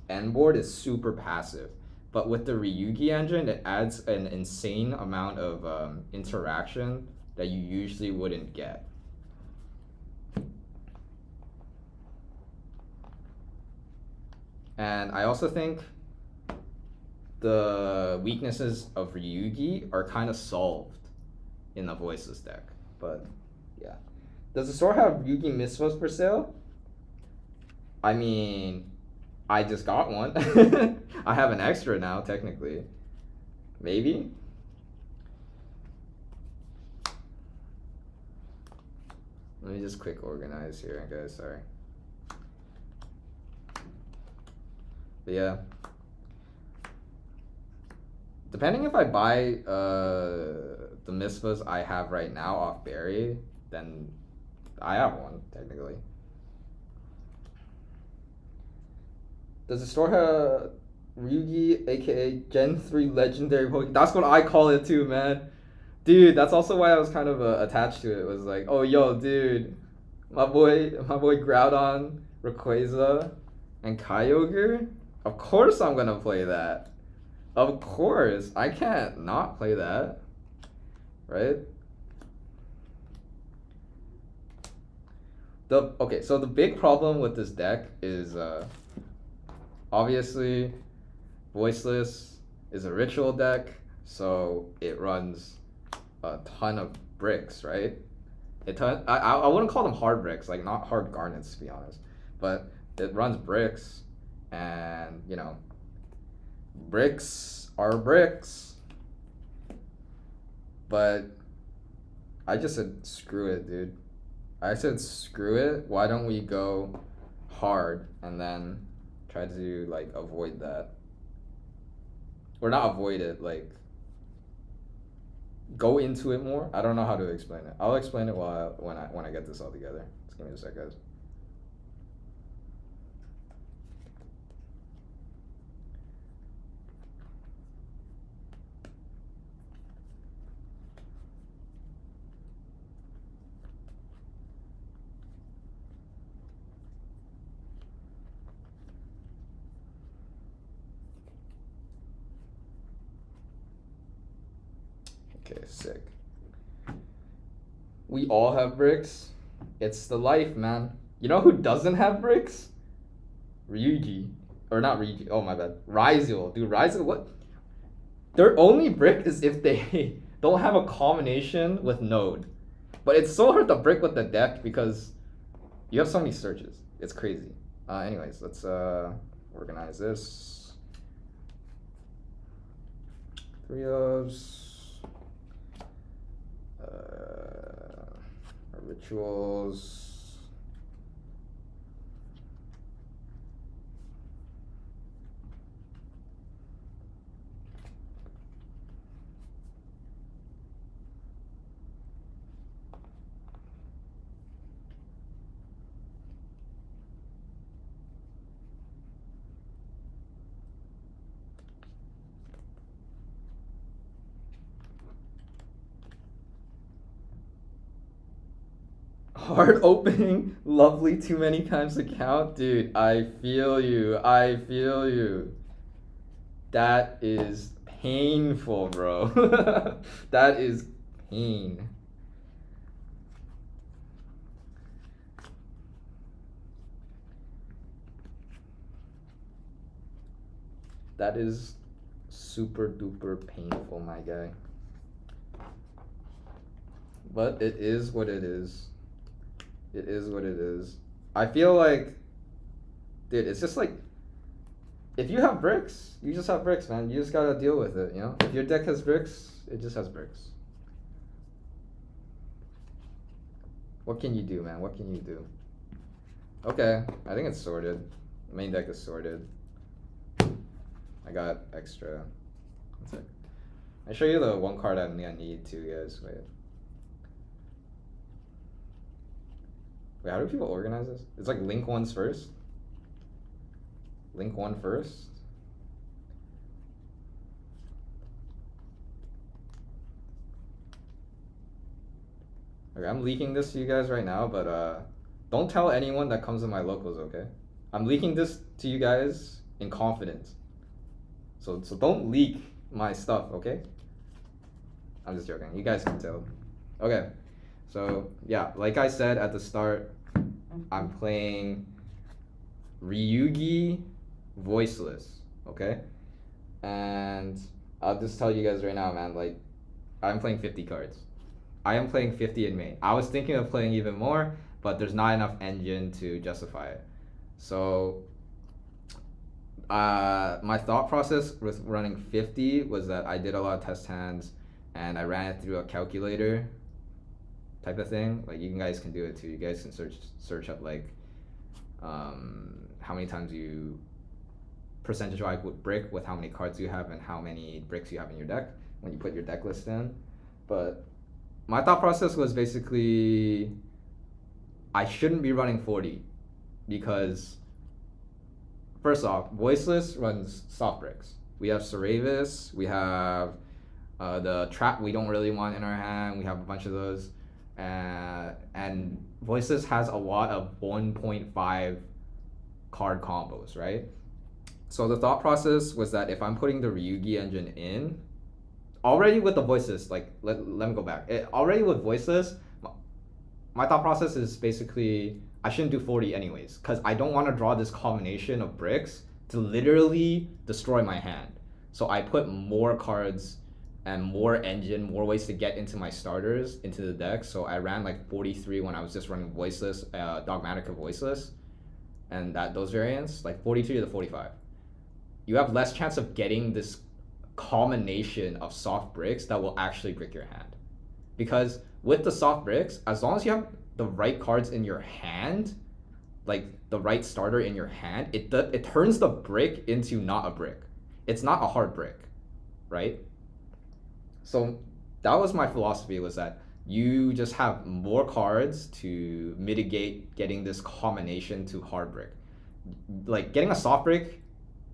end board is super passive. But with the Ryugi engine, it adds an insane amount of interaction that you usually wouldn't get. And I also think the weaknesses of Ryugi are kind of solved in the Voiceless deck. But yeah. Does the store have Ryugi Misvos for sale? I mean, I just got one. I have an extra now, technically. Maybe? Let me just quick organize here, guys, sorry. But yeah. Depending if I buy the Misvas I have right now off Barry, then I have one, technically. Does the store have Ryugi, aka Gen 3 Legendary Pokemon? That's what I call it too, man. Dude, that's also why I was kind of attached to it. It was like, oh, yo, dude, my boy Groudon, Rayquaza, and Kyogre? Of course I'm gonna play that. Of course. I can't not play that. Right? So the big problem with this deck is obviously Voiceless is a ritual deck, so it runs a ton of bricks, right? I wouldn't call them hard bricks, like not hard garnets to be honest, but it runs bricks, and you know, bricks are bricks. But I just said screw it, dude. I said screw it. Why don't we go hard and then try to like avoid that, or not avoid it, like go into it more. I don't know how to explain it. I'll explain it when I get this all together. Just give me a sec, guys. Okay, sick. We all have bricks. It's the life, man. You know who doesn't have bricks? Ryuji. Or not Ryuji. Oh, my bad. Ryzel. Dude, Ryzel, what? Their only brick is if they don't have a combination with Node. But it's so hard to brick with the deck because you have so many searches. It's crazy. Anyways, let's organize this. 3 ofs. Our rituals. Hard opening, lovely too many times to count. Dude, I feel you. I feel you. That is painful, bro. That is pain. That is super duper painful, my guy. But it is what it is. It is what it is. I feel like, dude, it's just like, if you have bricks, you just have bricks, man. You just gotta deal with it, you know? If your deck has bricks, it just has bricks. What can you do, man? What can you do? Okay, I think it's sorted. The main deck is sorted. I got extra. One sec. I show you the one card I need too, guys. Wait. Wait, how do people organize this? It's like link ones first. Link one first. Okay, I'm leaking this to you guys right now, but don't tell anyone that comes in my locals, okay? I'm leaking this to you guys in confidence. So don't leak my stuff, okay? I'm just joking. You guys can tell. Okay. So yeah, like I said at the start, I'm playing Ryugi Voiceless, okay? And I'll just tell you guys right now, man, like, I'm playing 50 cards. I am playing 50 in main. I was thinking of playing even more, but there's not enough engine to justify it. So my thought process with running 50 was that I did a lot of test hands and I ran it through a calculator type of thing. Like, you guys can do it too. You guys can search up like how many times you percentage wise with brick with how many cards you have and how many bricks you have in your deck when you put your deck list in. But my thought process was basically I shouldn't be running 40 because first off, Voiceless runs soft bricks. We have Ceravis, we have the trap we don't really want in our hand, we have a bunch of those. And Voiceless has a lot of 1.5 card combos, right? So the thought process was that if I'm putting the Ryugi engine in, already with the Voiceless, like, let me go back. Already with Voiceless, my thought process is basically I shouldn't do 40 anyways, because I don't want to draw this combination of bricks to literally destroy my hand. So I put more cards and more engine, more ways to get into my starters into the deck. So I ran like 43 when I was just running voiceless, Dogmatica voiceless, and those variants, like 42 to 45. You have less chance of getting this combination of soft bricks that will actually brick your hand. Because with the soft bricks, as long as you have the right cards in your hand, like the right starter in your hand, it turns the brick into not a brick. It's not a hard brick, right? So that was my philosophy, was that you just have more cards to mitigate getting this combination to hard brick. Like getting a soft brick,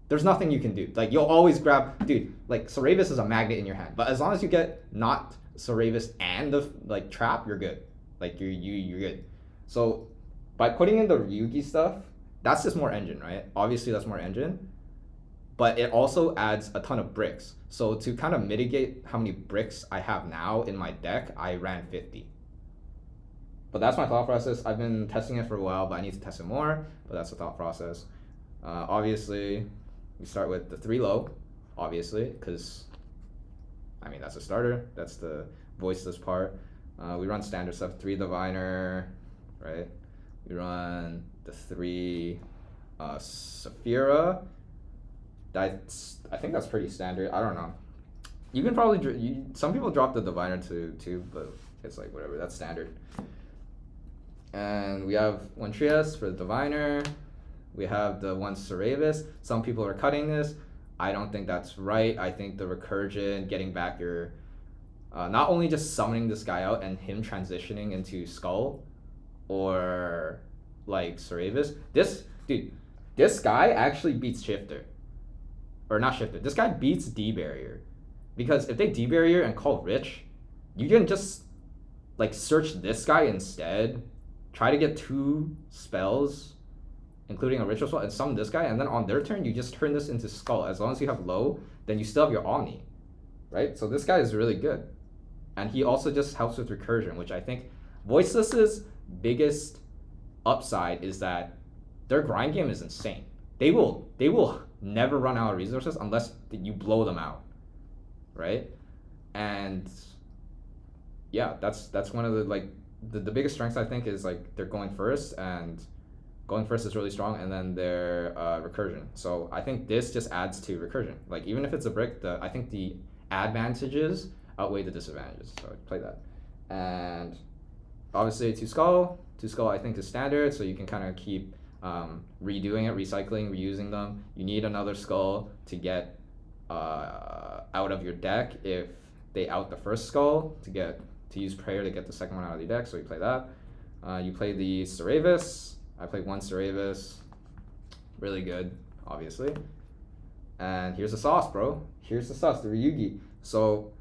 there's nothing you can do. Like you'll always grab, dude, like Saravis is a magnet in your hand, but as long as you get not Saravis and the like trap, you're good. Like you're good. So by putting in the Ryugi stuff, that's just more engine, right? Obviously that's more engine, but it also adds a ton of bricks. So to kind of mitigate how many bricks I have now in my deck, I ran 50. But that's my thought process. I've been testing it for a while, but I need to test it more, but that's the thought process. Obviously, we start with the 3 low, obviously, because, I mean, that's a starter. That's the voiceless part. We run standard stuff, 3 Diviner, right? We run the 3 Saphira. I think that's pretty standard. I don't know. You can probably, some people drop the Diviner too, but it's like whatever, that's standard. And we have 1 Trias for the Diviner. We have the 1 Saravis. Some people are cutting this. I don't think that's right. I think the Recursion, getting back your, not only just summoning this guy out and him transitioning into Skull or like Saravis. This guy actually beats Shifter. Or not Shifter. This guy beats D-Barrier. Because if they D-Barrier and call Rich, you can just like search this guy instead, try to get 2 spells, including a ritual spell, and summon this guy, and then on their turn, you just turn this into Skull. As long as you have low, then you still have your Omni, right? So this guy is really good. And he also just helps with recursion, which I think Voiceless's biggest upside is that their grind game is insane. They will never run out of resources unless you blow them out, right? And yeah, that's one of the like the biggest strengths I think is like they're going first, and going first is really strong, and then their recursion. So I think this just adds to recursion. Like even if it's a brick, I think the advantages outweigh the disadvantages. So I play that. And obviously 2 Skull I think is standard, so you can kind of keep redoing it, recycling, reusing them. You need another Skull to get out of your deck if they out the first Skull to use Prayer to get the second one out of the deck, so you play that. You play the Saravis. I played 1 Saravis. Really good, obviously. And here's the sauce, bro. Here's the sauce, the Ryugi. So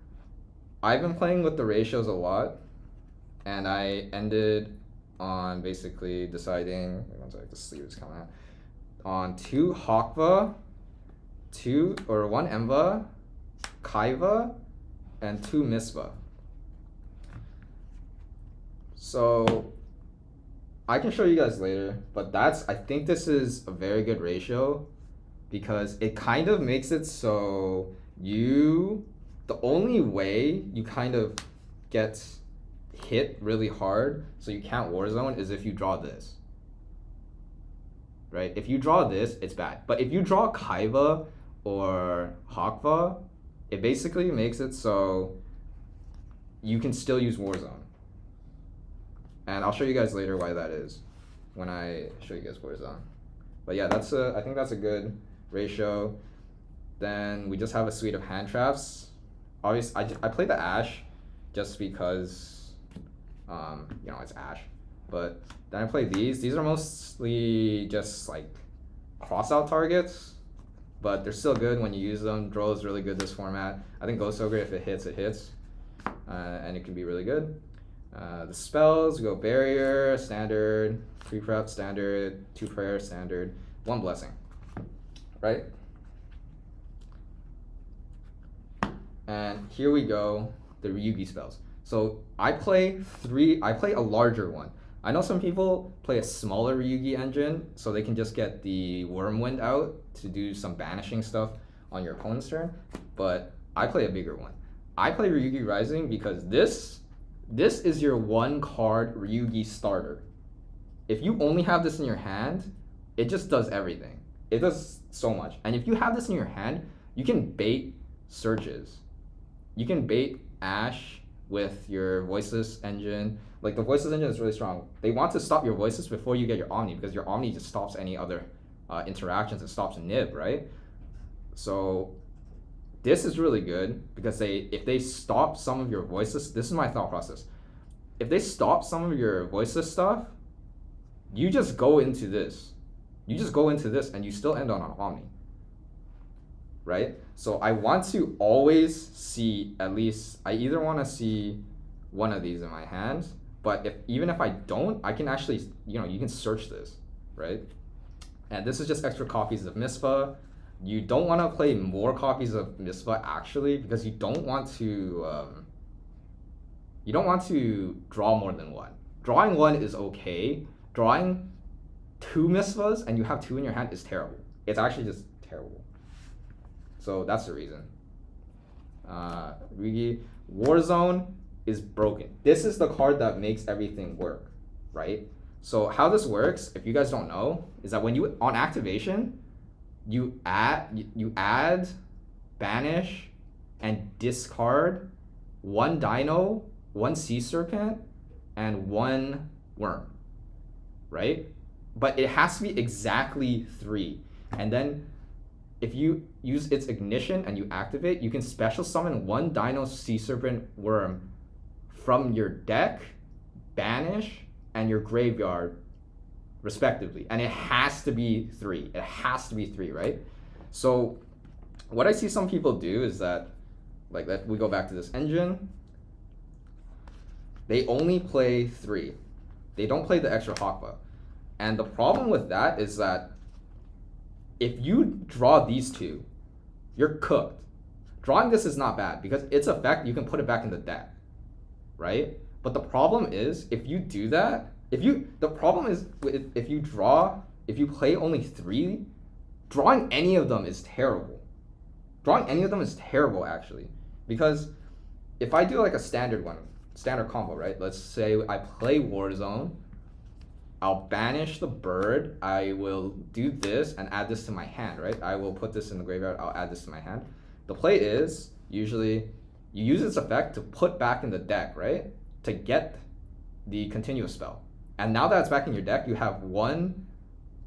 I've been playing with the ratios a lot, and I ended on basically deciding, one second, the sleeve is coming out, on 2 Hakva, 1 Emva, Kaiva, and 2 Misva. So I can show you guys later, but I think this is a very good ratio because it kind of makes it so the only way you kind of get hit really hard so you can't Warzone is if you draw this, right? If you draw this, it's bad. But if you draw Kaiva or Hakva, it basically makes it so you can still use Warzone. And I'll show you guys later why that is when I show you guys Warzone. But yeah, I think that's a good ratio. Then we just have a suite of hand traps. Obviously, I played the Ash just because, it's Ash. But then I played these. These are mostly just like cross-out targets, but they're still good when you use them. Droll is really good this format. I think Ghost Ogre, if it hits, and it can be really good. The spells, we go Barrier, standard, 3 Prep, standard, 2 Prayer, standard, 1 Blessing, right? And here we go, the Ryugi spells. So I play a larger one. I know some people play a smaller Ryugi engine so they can just get the Wormwind out to do some banishing stuff on your opponent's turn, but I play a bigger one. I play Ryugi Rising because this is your one card Ryugi starter. If you only have this in your hand, it just does everything. It does so much. And if you have this in your hand, you can bait Surges. You can bait Ash with your Voiceless engine. Like the Voiceless engine is really strong. They want to stop your Voiceless before you get your Omni because your Omni just stops any other interactions. It stops Nib, right? So this is really good because if they stop some of your Voiceless, this is my thought process. If they stop some of your Voiceless stuff, you just go into this. You just go into this and you still end on an Omni. Right? So I want to always see at least, I either want to see one of these in my hand, but even if I don't, I can actually, you can search this, right? And this is just extra copies of Mispa. You don't want to play more copies of Mispa actually, because you don't want to draw more than one. Drawing one is okay. Drawing 2 Mispas and you have 2 in your hand is terrible. It's actually just terrible. So that's the reason. Ryugi Warzone is broken. This is the card that makes everything work, right? So how this works, if you guys don't know, is that when you on activation, you add, banish, and discard 1 Dino, 1 Sea Serpent, and 1 Worm, right? But it has to be exactly 3, and then if you use its ignition and you activate, you can special summon 1 Dino, Sea Serpent, Worm from your deck, banish, and your graveyard, respectively. And it has to be 3. It has to be 3, right? So what I see some people do is that, like, we go back to this engine. They only play 3. They don't play the extra Hakba. And the problem with that is that if you draw these 2, you're cooked. Drawing this is not bad because its effect, you can put it back in the deck, right? But the problem is, if you do that, if you play only 3, drawing any of them is terrible. Drawing any of them is terrible, actually. Because if I do like a standard combo, right? Let's say I play Warzone, I'll banish the bird, I will do this and add this to my hand, right? I will put this in the graveyard, I'll add this to my hand. The play is, usually, you use its effect to put back in the deck, right? To get the continuous spell. And now that it's back in your deck, you have 1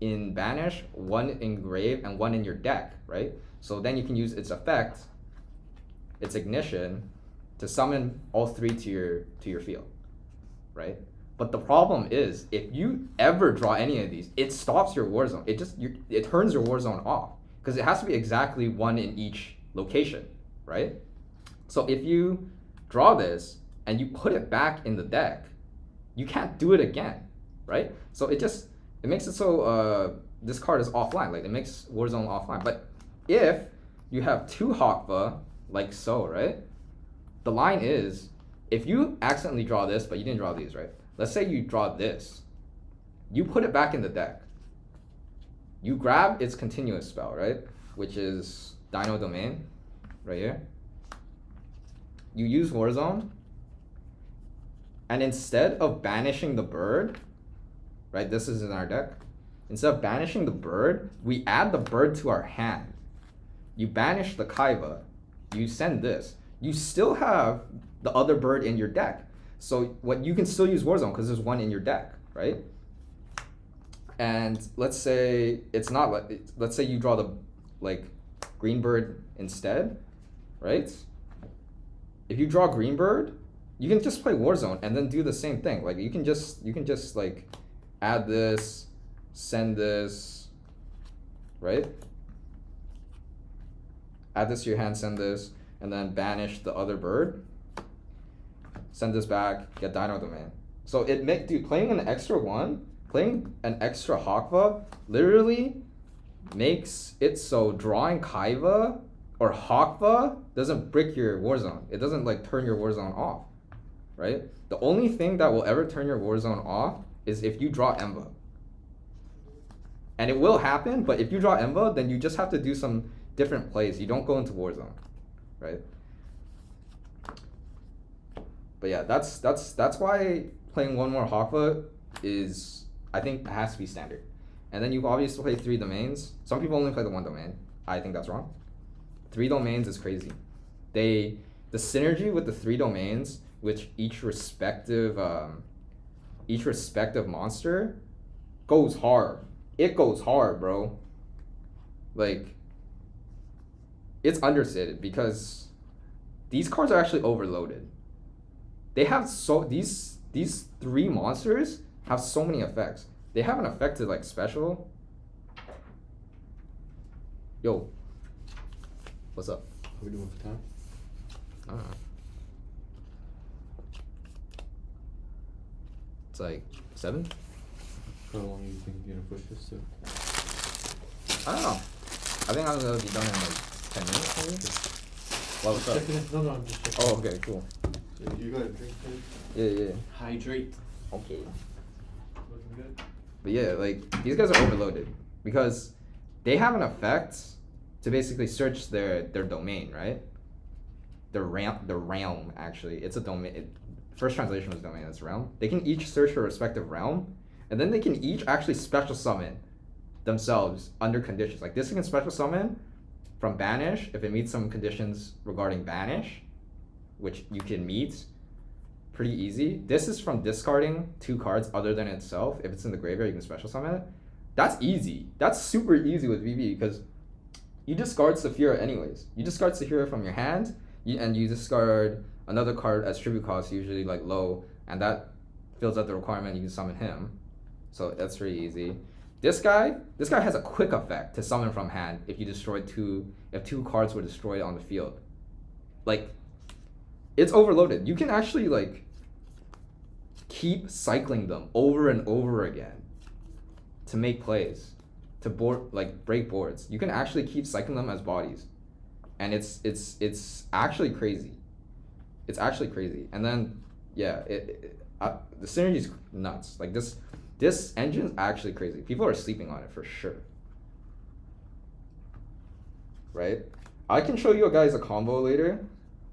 in banish, 1 in grave, and 1 in your deck, right? So then you can use its effect, its ignition, to summon all 3 to your field, right? But the problem is, if you ever draw any of these, it stops your war zone. It turns your war zone off because it has to be exactly 1 in each location, right? So if you draw this and you put it back in the deck, you can't do it again, right? So it makes it so this card is offline. Like, it makes Warzone offline. But if you have 2 Hakba, like so, right? The line is, if you accidentally draw this, but you didn't draw these, right? Let's say you draw this. You put it back in the deck. You grab its continuous spell, right? Which is Dino Domain, right here. You use Warzone. And instead of banishing the bird, right? This is in our deck. Instead of banishing the bird, we add the bird to our hand. You banish the Kaiba. You send this. You still have the other bird in your deck. So you can still use Warzone because there's 1 in your deck, right? And let's say it's not like, let's say you draw the green bird instead, right? If you draw green bird, you can just play Warzone and then do the same thing. Like, you can just like add this, send this, right? Add this to your hand, send this, and then banish the other bird. Send this back, get Dino Domain. So playing an extra 1, playing an extra Hakba literally makes it so drawing Kaiba or Hakba doesn't brick your Warzone. It doesn't turn your Warzone off, right? The only thing that will ever turn your Warzone off is if you draw Emba. And it will happen, but if you draw Emba, then you just have to do some different plays. You don't go into Warzone, right? But yeah, that's why playing one more Hakva is, I think, it has to be standard. And then you obviously play 3 domains. Some people only play the 1 domain. I think that's wrong. 3 domains is crazy. The synergy with the 3 domains, which each respective monster goes hard. It goes hard, bro. Like, it's understated because these cards are actually overloaded. They have these 3 monsters have so many effects. They have an effect to like special. Yo, what's up? How we doing for time? I don't know. It's like 7. How long do you think you're gonna push this to? I don't know. I think I'm gonna be done in like 10 minutes maybe. Well, what's up? Checking it. No, I'm just checking. Oh, okay, cool. So you gotta drink it. Yeah. Hydrate. Okay. Looking good. But yeah, like these guys are overloaded because they have an effect to basically search their domain, right? The realm actually. It's a domain. First translation was domain. That's realm. They can each search their respective realm, and then they can each actually special summon themselves under conditions. Like this can special summon from banish if it meets some conditions regarding banish, which you can meet pretty easy. This is from discarding 2 cards other than itself. If it's in the graveyard, you can special summon it. That's easy. That's super easy with VV because you discard Saphira anyways. You discard Saphira from your hand, and you discard another card as tribute cost, usually like low, and that fills out the requirement. You can summon him, so that's pretty easy. This guy has a quick effect to summon from hand if you destroy if 2 cards were destroyed on the field. Like, it's overloaded. You can actually like keep cycling them over and over again to make plays, to break boards. You can actually keep cycling them as bodies, and it's actually crazy. It's actually crazy. And then yeah, the synergy is nuts. Like this engine is actually crazy. People are sleeping on it for sure. Right? I can show you guys a combo later,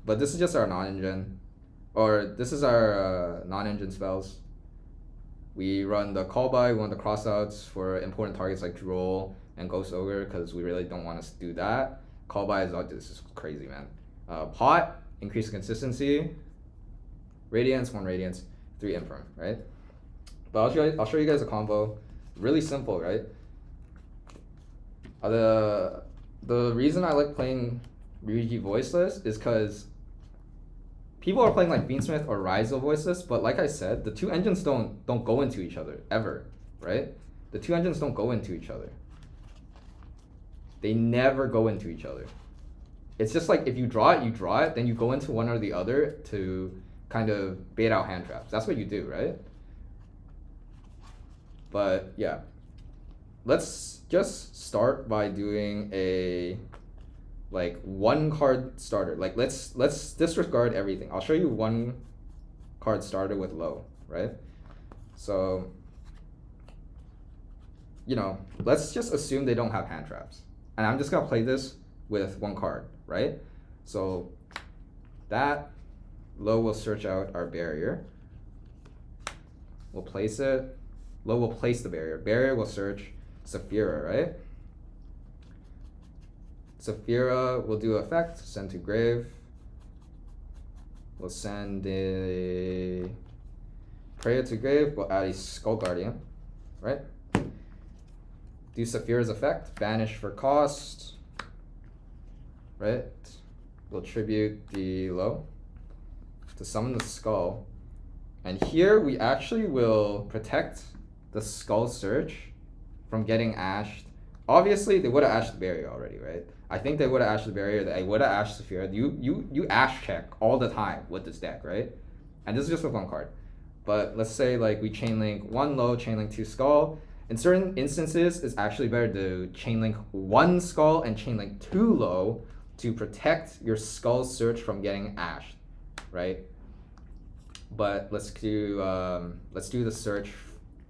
but this is just our non-engine, or this is our non-engine spells. We run the call by, we run the crossouts for important targets like Droll and Ghost Ogre because we really don't want to do that. Call by is this is crazy, man. Pot, increase consistency. Radiance, 1 Radiance, 3 Infirm, right? But I'll show you guys a combo. Really simple, right? The reason I like playing Ryuji Voiceless is because people are playing like Beansmith or Ryzo Voiceless, but like I said, the 2 engines don't go into each other ever, right? The 2 engines don't go into each other. They never go into each other. It's just like if you draw it, then you go into one or the other to kind of bait out hand traps. That's what you do, right? But yeah, let's just start by doing a like 1 card starter. Like let's disregard everything. I'll show you 1 card starter with low, right? So, you know, let's just assume they don't have hand traps. And I'm just gonna play this with 1 card, right? So that low will search out our barrier. We'll place it. Low will place the barrier. Barrier will search Saphira, right? Saphira will do effect, send to grave. We'll send a prayer to grave, we'll add a Skull Guardian, right? Do Saphira's effect, banish for cost, right? We'll tribute the low to summon the skull. And here we actually will protect the skull search from getting ashed. Obviously, they would have ashed the barrier already, right? I think they would have ashed the barrier. They would have ashed Saphira. You ash check all the time with this deck, right? And this is just with 1 card. But let's say like we chain link 1 low, chain link 2 skull. In certain instances, it's actually better to chain link 1 skull and chain link 2 low to protect your skull search from getting ashed, right? But let's do the search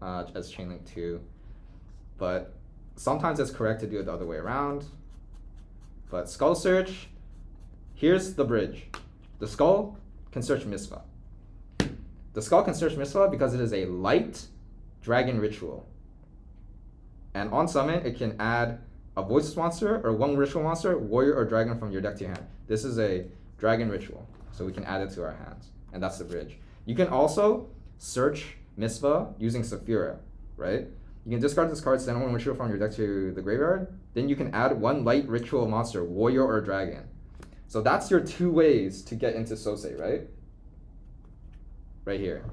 as chain link 2. But sometimes it's correct to do it the other way around. But skull search, here's the bridge. The skull can search Misva. The skull can search Misva because it is a light dragon ritual. And on summon, it can add a voiceless monster or one ritual monster, warrior or dragon from your deck to your hand. This is a dragon ritual, so we can add it to our hands. And that's the bridge. You can also search Misva using Saphira, right? You can discard this card, send one ritual from your deck to the graveyard. Then you can add one light ritual monster, warrior or dragon. So that's your 2 ways to get into Sosei, right? Right here.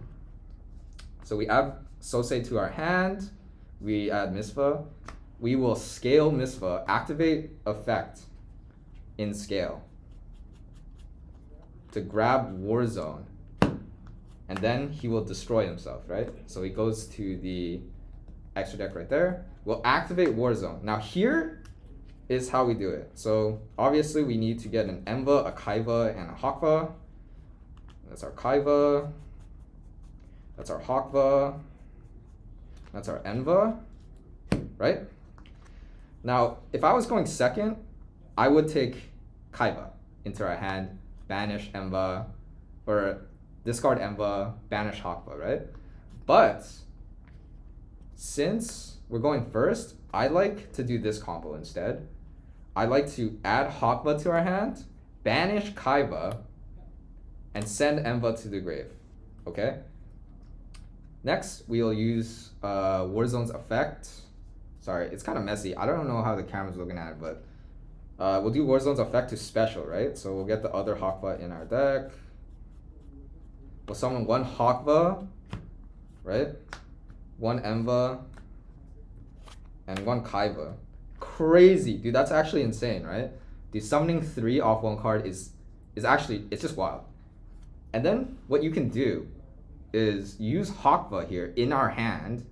So we add Sosei to our hand. We add Misva. We will scale Misva, activate effect in scale to grab Warzone. And then he will destroy himself, right? So he goes to the extra deck right there. We'll activate Warzone. Now here is how we do it. So obviously we need to get an Enva, a Kaiva, and a Hakva. That's our Kaiva. That's our Hakva. That's our Enva, right? Now, if I was going second, I would take Kaiva into our hand, banish Enva, or discard Enva, banish Hakva, right? But since we're going first, I like to do this combo instead. I like to add Hakva to our hand, banish Kaiva, and send Enva to the grave, okay? Next, we'll use Warzone's effect. Sorry, it's kind of messy. I don't know how the camera's looking at it, but we'll do Warzone's effect to special, right? So we'll get the other Hakva in our deck. We'll summon one Hakva, right? One Enva, and one Kaiva. Crazy, dude, that's actually insane, right? Dude, summoning 3 off 1 card is actually, it's just wild. And then what you can do is use Hakva here in our hand.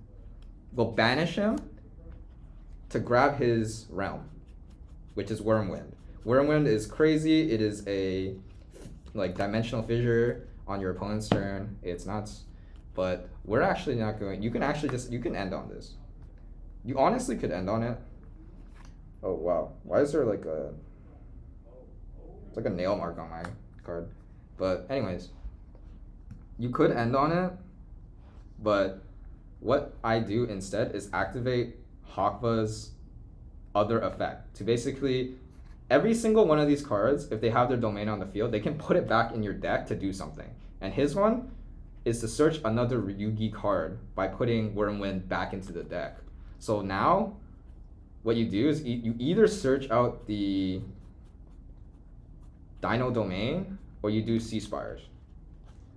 We'll banish him to grab his realm, which is Wormwind. Wormwind is crazy. It is a like dimensional fissure on your opponent's turn. It's nuts. But we're actually not going. You can actually you can end on this. You honestly could end on it. Oh wow. Why is there like it's like a nail mark on my card? But anyways, you could end on it, but what I do instead is activate Hakva's other effect to basically every single one of these cards, if they have their domain on the field, they can put it back in your deck to do something. And his one is to search another Ryugi card by putting Wormwind back into the deck. So now what you do is you either search out the Dino domain or you do Sea Spires.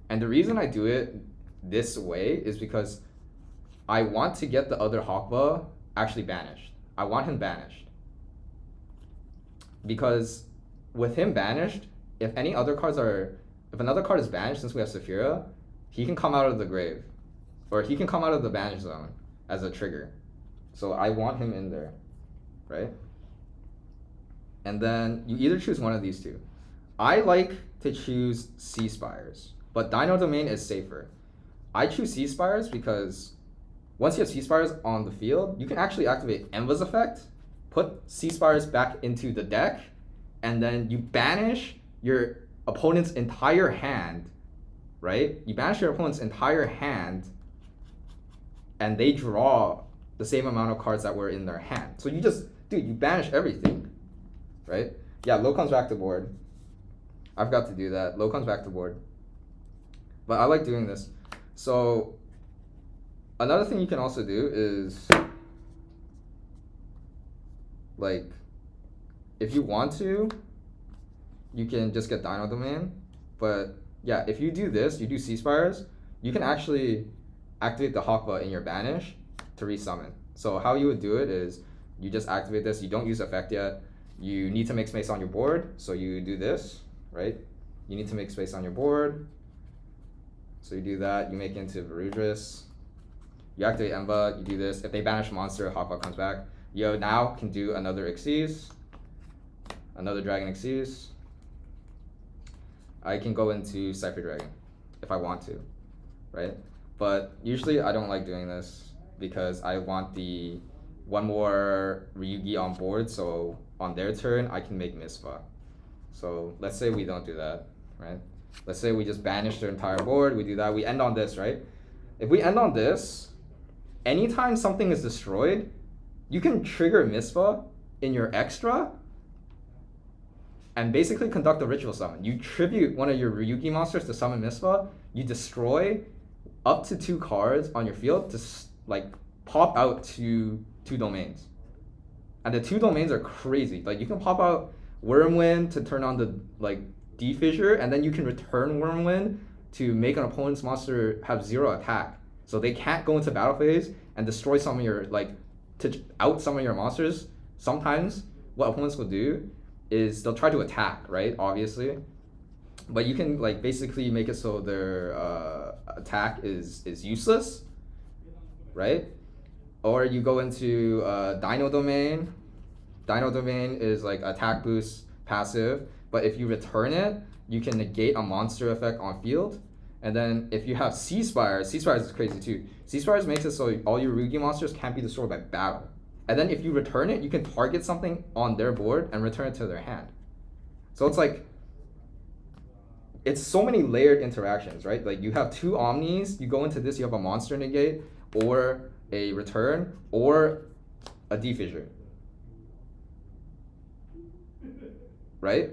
And the reason I do it this way is because I want to get the other Hakva actually banished. I want him banished. Because with him banished, if another card is banished, since we have Saphira, he can come out of the grave. Or he can come out of the banish zone as a trigger. So I want him in there, right? And then you either choose one of these two. I like to choose Sea Spires, but Dino Domain is safer. I choose Sea Spires because once you have Sea Spires on the field, you can actually activate Enva's effect, put Sea Spires back into the deck, and then you banish your opponent's entire hand, right? You banish your opponent's entire hand, and they draw the same amount of cards that were in their hand. So you just, dude, you banish everything, right? Yeah, low comes back to board. I've got to do that. Low comes back to board. But I like doing this. So another thing you can also do is, like, if you want to, you can just get Dino Domain. But yeah, if you do this, you do Sea Spires, you can actually activate the Hakva in your banish to resummon. So how you would do it is you just activate this. You don't use effect yet. You need to make space on your board. So you do this, right? You need to make space on your board. So you do that. You make it into Varudris. You activate Enva. You do this. If they banish a monster, Hakva comes back. You now can do another Xyz, another Dragon Xyz. I can go into Cypher Dragon if I want to, right? But usually I don't like doing this because I want the one more Ryugi on board, so on their turn I can make Misfa. So let's say we don't do that, right? Let's say we just banish their entire board, we do that, we end on this, right? If we end on this, anytime something is destroyed, you can trigger Misfa in your extra and basically conduct a ritual summon. You tribute one of your Ryugi monsters to summon Misfa, you destroy up to 2 cards on your field to like pop out to 2 domains. And the 2 domains are crazy. Like you can pop out Wormwind to turn on the like D-Fissure, and then you can return Wormwind to make an opponent's monster have 0 attack. So they can't go into battle phase and destroy some of your, like, to out some of your monsters. Sometimes what opponents will do is they'll try to attack, right? Obviously. But you can like basically make it so their attack is useless, right? Or you go into Dino Domain. Dino Domain is like attack boost passive, but if you return it, you can negate a monster effect on field. And then if you have Sea Spires, Sea Spires is crazy too. Sea Spires makes it so all your Ryugi monsters can't be destroyed by battle. And then if you return it, you can target something on their board and return it to their hand. So it's like, it's so many layered interactions, right? Like you have 2 Omnis, you go into this, you have a monster negate, or a return, or a D-Fissure. Right?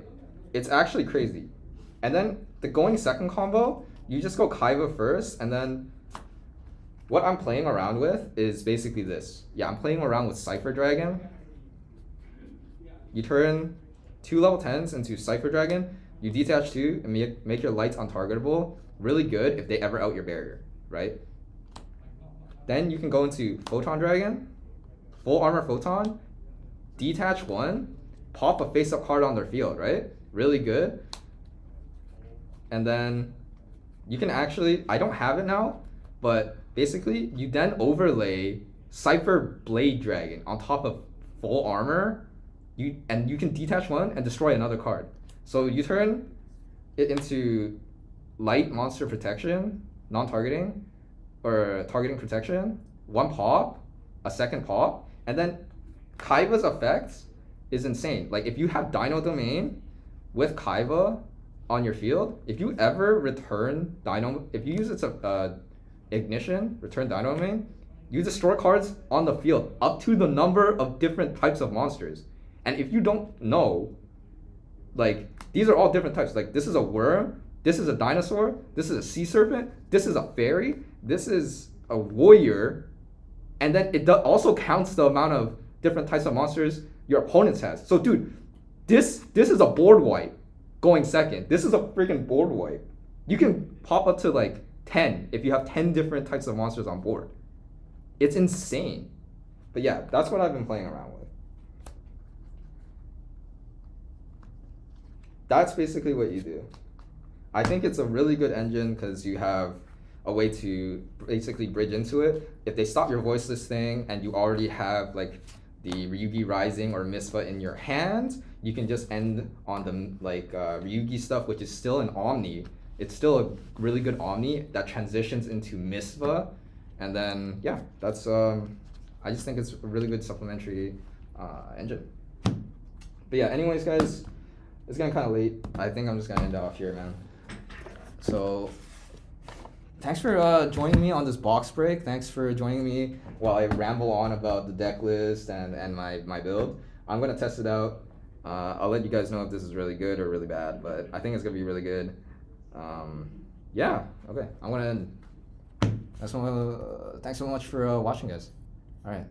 It's actually crazy. And then the going second combo, you just go Kaiba first, and then what I'm playing around with is basically this. Yeah, I'm playing around with Cypher Dragon. You turn 2 level 10s into Cypher Dragon, you detach 2 and make your lights untargetable. Really good if they ever out your barrier, right? Then you can go into Photon Dragon, full armor Photon, detach 1, pop a face-up card on their field, right? Really good. And then you can actually, I don't have it now, but basically you then overlay Cypher Blade Dragon on top of full armor, and you can detach 1 and destroy another card. So you turn it into light monster protection, non-targeting, or targeting protection, 1 pop, a second pop, and then Kaiba's effects is insane. Like if you have Dino Domain with Kaiba on your field, if you ever return Dino, if you use its ignition, return Dino Domain, you destroy cards on the field up to the number of different types of monsters. And if you don't know, like these are all different types. Like this is a worm, this is a dinosaur, this is a sea serpent, this is a fairy, this is a warrior, and then it also counts the amount of different types of monsters your opponents has. So dude, this is a board wipe going second. This is a freaking board wipe. You can pop up to like 10 if you have 10 different types of monsters on board. It's insane. But yeah, that's what I've been playing around with. That's basically what you do. I think it's a really good engine because you have a way to basically bridge into it. If they stop your voiceless thing and you already have like the Ryugi Rising or Misfa in your hand, you can just end on the like Ryugi stuff, which is still an Omni. It's still a really good Omni that transitions into Misfa, and then yeah, that's I just think it's a really good supplementary engine. But yeah, anyways, guys, it's getting kind of late. I think I'm just gonna end off here, man. So thanks for joining me on this box break. Thanks for joining me while I ramble on about the deck list and my build. I'm gonna test it out. I'll let you guys know if this is really good or really bad, but I think it's gonna be really good. Yeah, okay, I'm gonna end. Thanks so much for watching, guys. All right.